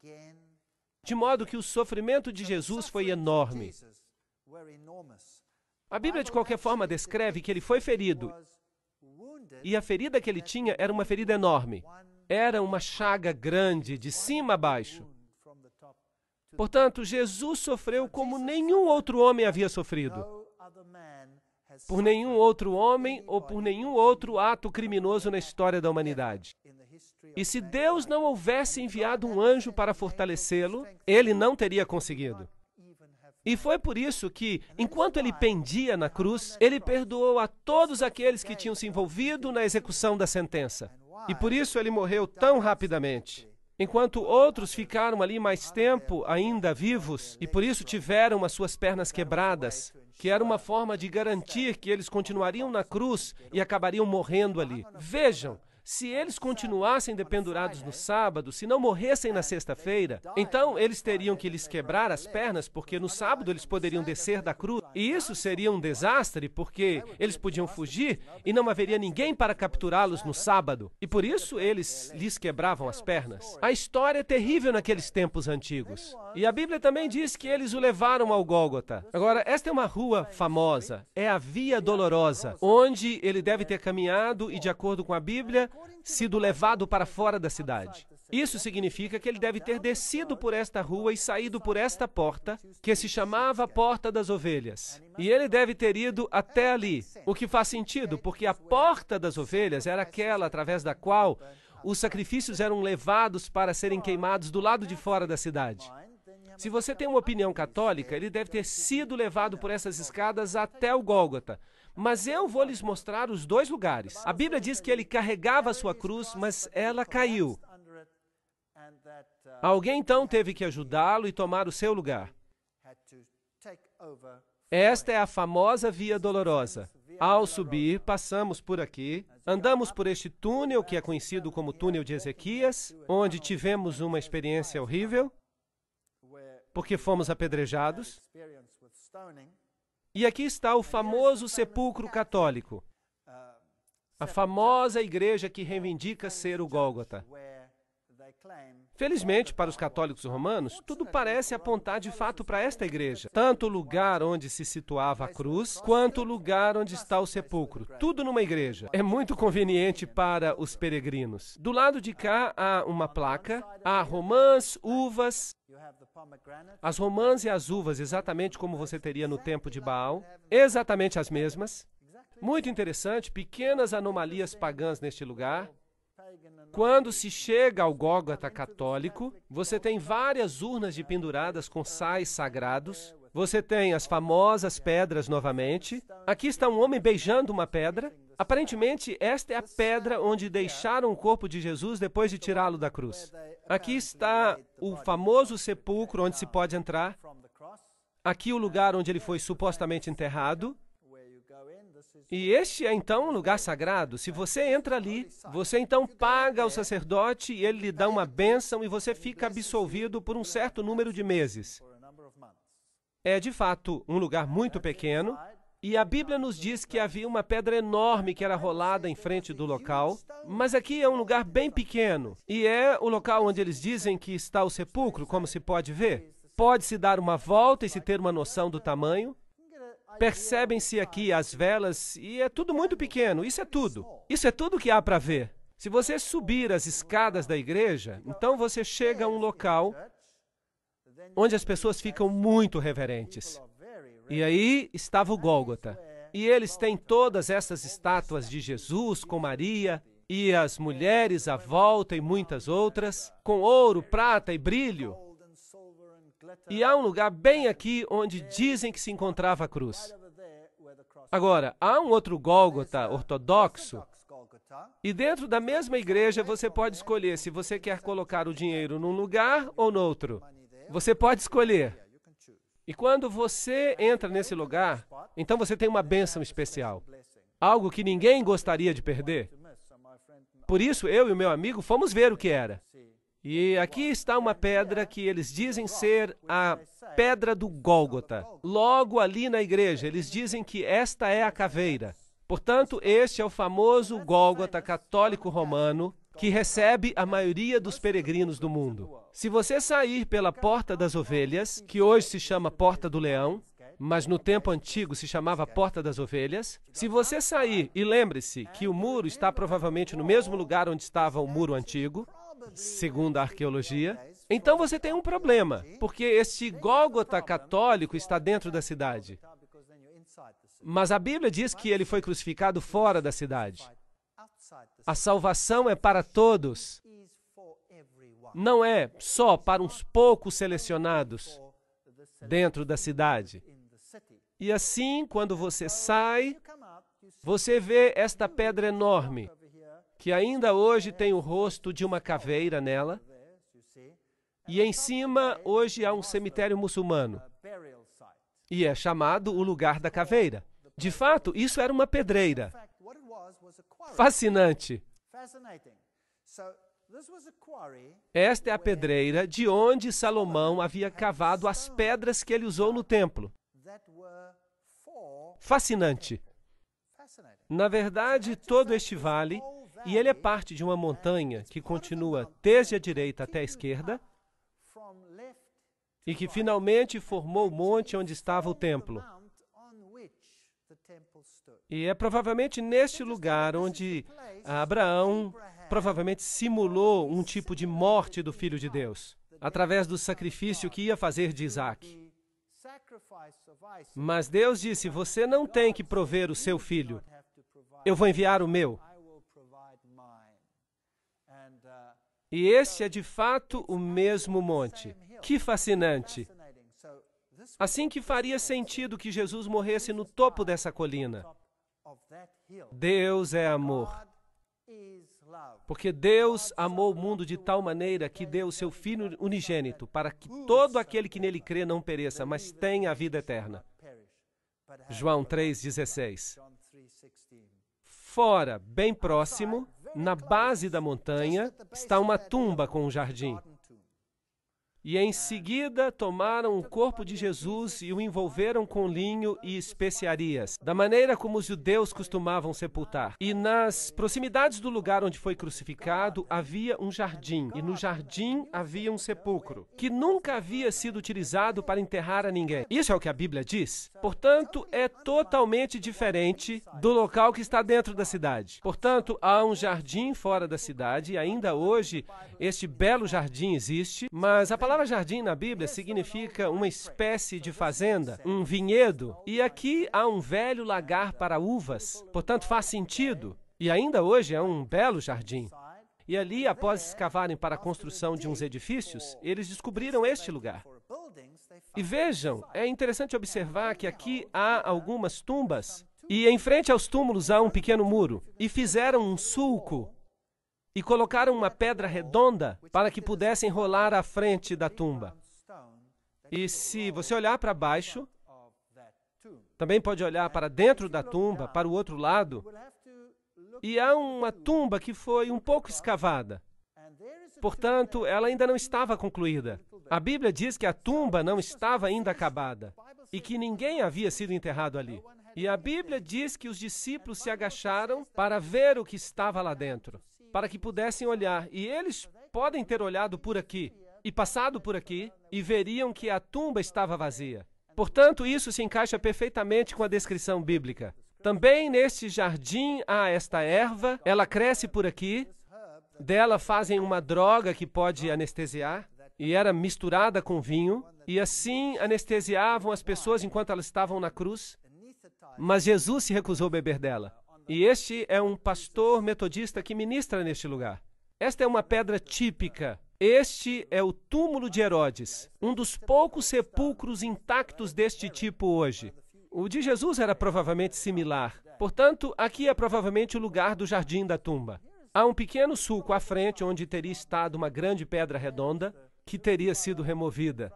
de modo que o sofrimento de Jesus foi enorme. A Bíblia, de qualquer forma, descreve que ele foi ferido, e a ferida que ele tinha era uma ferida enorme. Era uma chaga grande, de cima a baixo. Portanto, Jesus sofreu como nenhum outro homem havia sofrido. Por nenhum outro homem ou por nenhum outro ato criminoso na história da humanidade. E se Deus não houvesse enviado um anjo para fortalecê-lo, ele não teria conseguido. E foi por isso que, enquanto ele pendia na cruz, ele perdoou a todos aqueles que tinham se envolvido na execução da sentença. E por isso ele morreu tão rapidamente. Enquanto outros ficaram ali mais tempo ainda vivos, e por isso tiveram as suas pernas quebradas, que era uma forma de garantir que eles continuariam na cruz e acabariam morrendo ali. Vejam, se eles continuassem dependurados no sábado, se não morressem na sexta-feira, então eles teriam que lhes quebrar as pernas, porque no sábado eles poderiam descer da cruz. E isso seria um desastre, porque eles podiam fugir e não haveria ninguém para capturá-los no sábado. E por isso eles lhes quebravam as pernas. A história é terrível naqueles tempos antigos. E a Bíblia também diz que eles o levaram ao Gólgota. Agora, esta é uma rua famosa, é a Via Dolorosa, onde ele deve ter caminhado e, de acordo com a Bíblia, sido levado para fora da cidade. Isso significa que ele deve ter descido por esta rua e saído por esta porta, que se chamava Porta das Ovelhas. E ele deve ter ido até ali, o que faz sentido, porque a Porta das Ovelhas era aquela através da qual os sacrifícios eram levados para serem queimados do lado de fora da cidade. Se você tem uma opinião católica, ele deve ter sido levado por essas escadas até o Gólgota. Mas eu vou lhes mostrar os 2 lugares. A Bíblia diz que ele carregava a sua cruz, mas ela caiu. Alguém então teve que ajudá-lo e tomar o seu lugar. Esta é a famosa Via Dolorosa. Ao subir, passamos por aqui, andamos por este túnel que é conhecido como túnel de Ezequias, onde tivemos uma experiência horrível, porque fomos apedrejados. E aqui está o famoso sepulcro católico, a famosa igreja que reivindica ser o Gólgota. Felizmente, para os católicos romanos, tudo parece apontar de fato para esta igreja. Tanto o lugar onde se situava a cruz, quanto o lugar onde está o sepulcro. Tudo numa igreja. É muito conveniente para os peregrinos. Do lado de cá há uma placa, há romãs, uvas. As romãs e as uvas, exatamente como você teria no tempo de Baal. Exatamente as mesmas. Muito interessante, pequenas anomalias pagãs neste lugar. Quando se chega ao Gólgota católico, você tem várias urnas de penduradas com sais sagrados. Você tem as famosas pedras novamente. Aqui está um homem beijando uma pedra. Aparentemente, esta é a pedra onde deixaram o corpo de Jesus depois de tirá-lo da cruz. Aqui está o famoso sepulcro onde se pode entrar. Aqui o lugar onde ele foi supostamente enterrado. E este é então um lugar sagrado. Se você entra ali, você então paga ao sacerdote e ele lhe dá uma bênção e você fica absolvido por um certo número de meses. É de fato um lugar muito pequeno e a Bíblia nos diz que havia uma pedra enorme que era rolada em frente do local, mas aqui é um lugar bem pequeno e é o local onde eles dizem que está o sepulcro, como se pode ver. Pode-se dar uma volta e se ter uma noção do tamanho. Percebem-se aqui as velas e é tudo muito pequeno, isso é tudo. Isso é tudo que há para ver. Se você subir as escadas da igreja, então você chega a um local onde as pessoas ficam muito reverentes. E aí estava o Gólgota. E eles têm todas essas estátuas de Jesus com Maria e as mulheres à volta e muitas outras, com ouro, prata e brilho. E há um lugar bem aqui onde dizem que se encontrava a cruz. Agora, há um outro Gólgota ortodoxo, e dentro da mesma igreja você pode escolher se você quer colocar o dinheiro num lugar ou no outro. Você pode escolher. E quando você entra nesse lugar, então você tem uma bênção especial. Algo que ninguém gostaria de perder. Por isso, eu e o meu amigo fomos ver o que era. E aqui está uma pedra que eles dizem ser a pedra do Gólgota. Logo ali na igreja, eles dizem que esta é a caveira. Portanto, este é o famoso Gólgota católico romano que recebe a maioria dos peregrinos do mundo. Se você sair pela Porta das Ovelhas, que hoje se chama Porta do Leão, mas no tempo antigo se chamava Porta das Ovelhas, se você sair, e lembre-se que o muro está provavelmente no mesmo lugar onde estava o muro antigo, segundo a arqueologia, então você tem um problema, porque este Gólgota católico está dentro da cidade. Mas a Bíblia diz que ele foi crucificado fora da cidade. A salvação é para todos. Não é só para uns poucos selecionados dentro da cidade. E assim, quando você sai, você vê esta pedra enorme, que ainda hoje tem o rosto de uma caveira nela, e em cima hoje há um cemitério muçulmano, e é chamado o lugar da caveira. De fato, isso era uma pedreira. Fascinante. Esta é a pedreira de onde Salomão havia cavado as pedras que ele usou no templo. Fascinante. Na verdade, todo este vale, e ele é parte de uma montanha que continua desde a direita até a esquerda, e que finalmente formou o monte onde estava o templo. E é provavelmente neste lugar onde Abraão provavelmente simulou um tipo de morte do Filho de Deus, através do sacrifício que ia fazer de Isaac. Mas Deus disse, você não tem que prover o seu filho, eu vou enviar o meu. E este é de fato o mesmo monte. Que fascinante! Assim que faria sentido que Jesus morresse no topo dessa colina. Deus é amor. Porque Deus amou o mundo de tal maneira que deu o seu Filho unigênito para que todo aquele que nele crê não pereça, mas tenha a vida eterna. João 3,16. Fora, bem próximo, na base da montanha, está uma tumba com um jardim. E em seguida tomaram o corpo de Jesus e o envolveram com linho e especiarias, da maneira como os judeus costumavam sepultar. E nas proximidades do lugar onde foi crucificado havia um jardim, e no jardim havia um sepulcro, que nunca havia sido utilizado para enterrar a ninguém. Isso é o que a Bíblia diz. Portanto, é totalmente diferente do local que está dentro da cidade. Portanto, há um jardim fora da cidade, e ainda hoje este belo jardim existe, mas a palavra jardim na Bíblia significa uma espécie de fazenda, um vinhedo, e aqui há um velho lagar para uvas, portanto faz sentido, e ainda hoje é um belo jardim. E ali, após escavarem para a construção de uns edifícios, eles descobriram este lugar. E vejam, é interessante observar que aqui há algumas tumbas, e em frente aos túmulos há um pequeno muro, e fizeram um sulco, e colocaram uma pedra redonda para que pudessem rolar à frente da tumba. E se você olhar para baixo, também pode olhar para dentro da tumba, para o outro lado, e há uma tumba que foi um pouco escavada. Portanto, ela ainda não estava concluída. A Bíblia diz que a tumba não estava ainda acabada e que ninguém havia sido enterrado ali. E a Bíblia diz que os discípulos se agacharam para ver o que estava lá dentro, para que pudessem olhar. E eles podem ter olhado por aqui e passado por aqui e veriam que a tumba estava vazia. Portanto, isso se encaixa perfeitamente com a descrição bíblica. Também neste jardim há esta erva, ela cresce por aqui, dela fazem uma droga que pode anestesiar, e era misturada com vinho, e assim anestesiavam as pessoas enquanto elas estavam na cruz, mas Jesus se recusou a beber dela. E este é um pastor metodista que ministra neste lugar. Esta é uma pedra típica. Este é o túmulo de Herodes, um dos poucos sepulcros intactos deste tipo hoje. O de Jesus era provavelmente similar. Portanto, aqui é provavelmente o lugar do jardim da tumba. Há um pequeno sulco à frente onde teria estado uma grande pedra redonda que teria sido removida.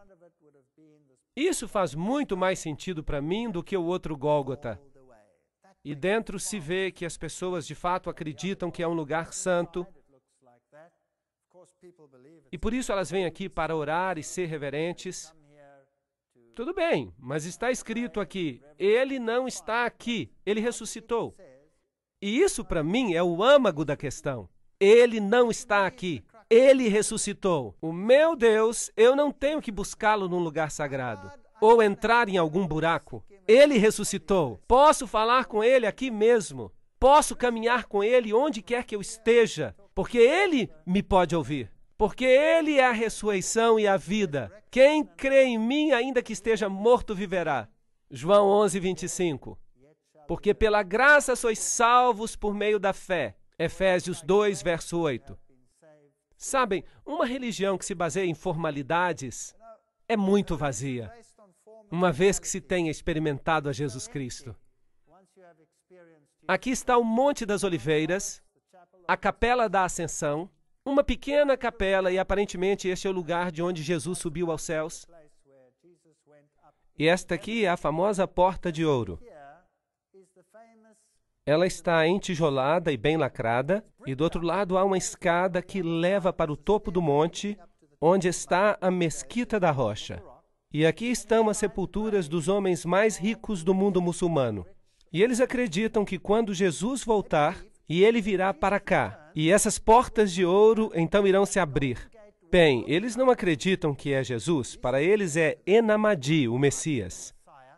Isso faz muito mais sentido para mim do que o outro Gólgota. E dentro se vê que as pessoas de fato acreditam que é um lugar santo. E por isso elas vêm aqui para orar e ser reverentes. Tudo bem, mas está escrito aqui, ele não está aqui, ele ressuscitou. E isso para mim é o âmago da questão. Ele não está aqui, ele ressuscitou. O meu Deus, eu não tenho que buscá-lo num lugar sagrado ou entrar em algum buraco. Ele ressuscitou. Posso falar com ele aqui mesmo. Posso caminhar com ele onde quer que eu esteja, porque ele me pode ouvir. Porque ele é a ressurreição e a vida. Quem crê em mim, ainda que esteja morto, viverá. João 11, 25. Porque pela graça sois salvos por meio da fé. Efésios 2, verso 8. Sabem, uma religião que se baseia em formalidades é muito vazia, uma vez que se tenha experimentado a Jesus Cristo. Aqui está o Monte das Oliveiras, a Capela da Ascensão, uma pequena capela, e aparentemente este é o lugar de onde Jesus subiu aos céus. E esta aqui é a famosa Porta de Ouro. Ela está entijolada e bem lacrada, e do outro lado há uma escada que leva para o topo do monte, onde está a Mesquita da Rocha. E aqui estão as sepulturas dos homens mais ricos do mundo muçulmano. E eles acreditam que quando Jesus voltar, e ele virá para cá, e essas portas de ouro então irão se abrir. Bem, eles não acreditam que é Jesus, para eles é Enamadi, o Messias.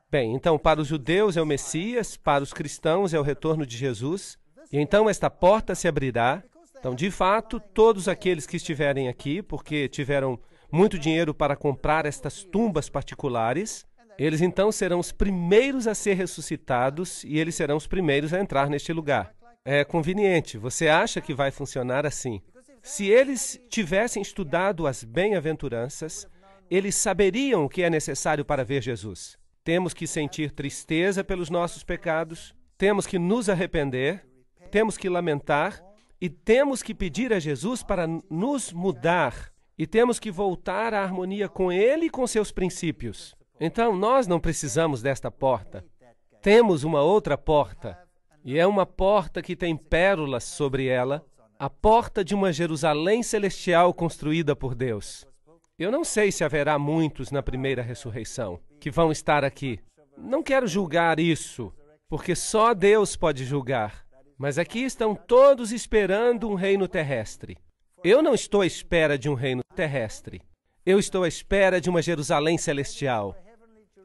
Bem, então para os judeus é o Messias, para os cristãos é o retorno de Jesus, e então esta porta se abrirá. Então, de fato, todos aqueles que estiverem aqui, porque tiveram muito dinheiro para comprar estas tumbas particulares, eles então serão os primeiros a ser ressuscitados e eles serão os primeiros a entrar neste lugar. É conveniente, você acha que vai funcionar assim. Se eles tivessem estudado as bem-aventuranças, eles saberiam o que é necessário para ver Jesus. Temos que sentir tristeza pelos nossos pecados, temos que nos arrepender, temos que lamentar e temos que pedir a Jesus para nos mudar e temos que voltar à harmonia com Ele e com seus princípios. Então, nós não precisamos desta porta. Temos uma outra porta. E é uma porta que tem pérolas sobre ela, a porta de uma Jerusalém celestial construída por Deus. Eu não sei se haverá muitos na primeira ressurreição que vão estar aqui. Não quero julgar isso, porque só Deus pode julgar. Mas aqui estão todos esperando um reino terrestre. Eu não estou à espera de um reino terrestre. Eu estou à espera de uma Jerusalém celestial.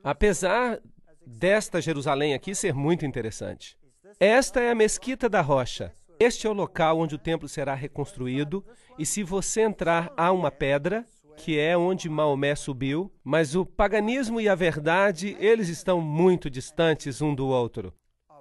Apesar desta Jerusalém aqui ser muito interessante. Esta é a Mesquita da Rocha. Este é o local onde o templo será reconstruído, e se você entrar, há uma pedra, que é onde Maomé subiu, mas o paganismo e a verdade, eles estão muito distantes um do outro.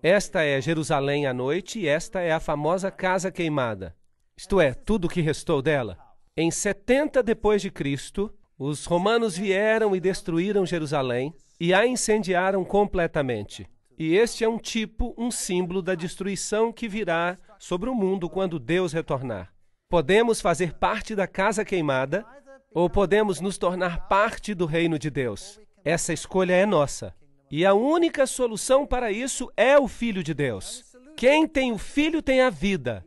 Esta é Jerusalém à noite, e esta é a famosa Casa Queimada. Isto é, tudo o que restou dela. Em 70 depois de Cristo, os romanos vieram e destruíram Jerusalém e a incendiaram completamente. E este é um símbolo da destruição que virá sobre o mundo quando Deus retornar. Podemos fazer parte da casa queimada ou podemos nos tornar parte do reino de Deus. Essa escolha é nossa. E a única solução para isso é o Filho de Deus. Quem tem o Filho tem a vida.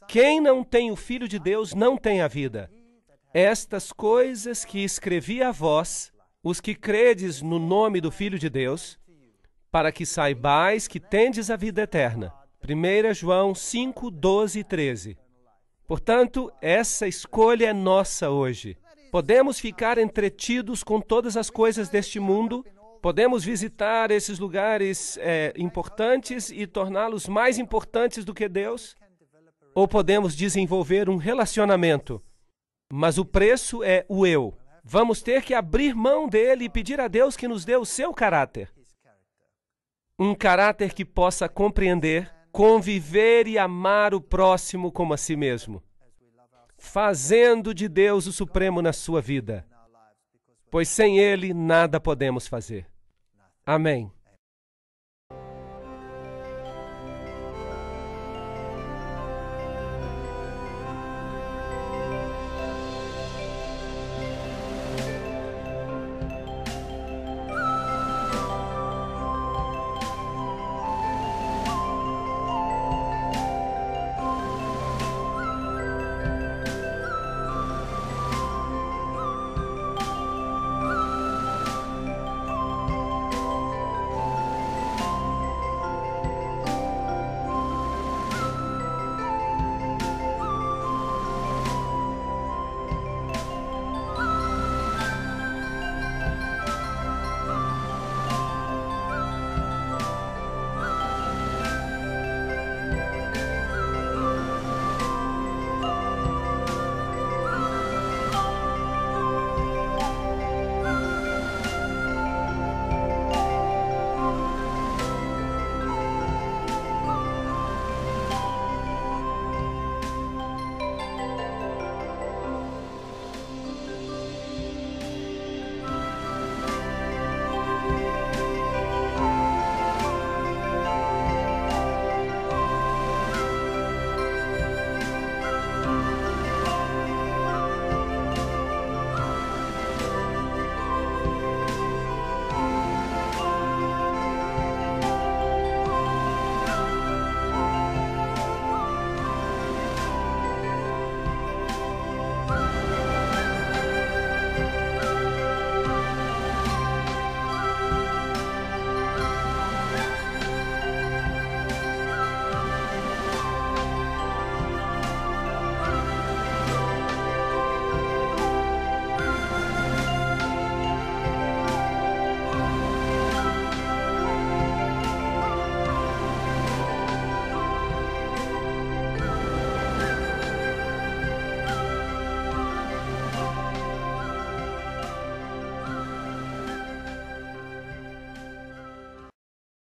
Quem não tem o Filho de Deus não tem a vida. Estas coisas que escrevi a vós, os que credes no nome do Filho de Deus, para que saibais que tendes a vida eterna. 1 João 5, 12 e 13. Portanto, essa escolha é nossa hoje. Podemos ficar entretidos com todas as coisas deste mundo, podemos visitar esses lugares importantes e torná-los mais importantes do que Deus, ou podemos desenvolver um relacionamento. Mas o preço é o eu. Vamos ter que abrir mão dele e pedir a Deus que nos dê o seu caráter. Um caráter que possa compreender, conviver e amar o próximo como a si mesmo, fazendo de Deus o supremo na sua vida, pois sem ele nada podemos fazer. Amém.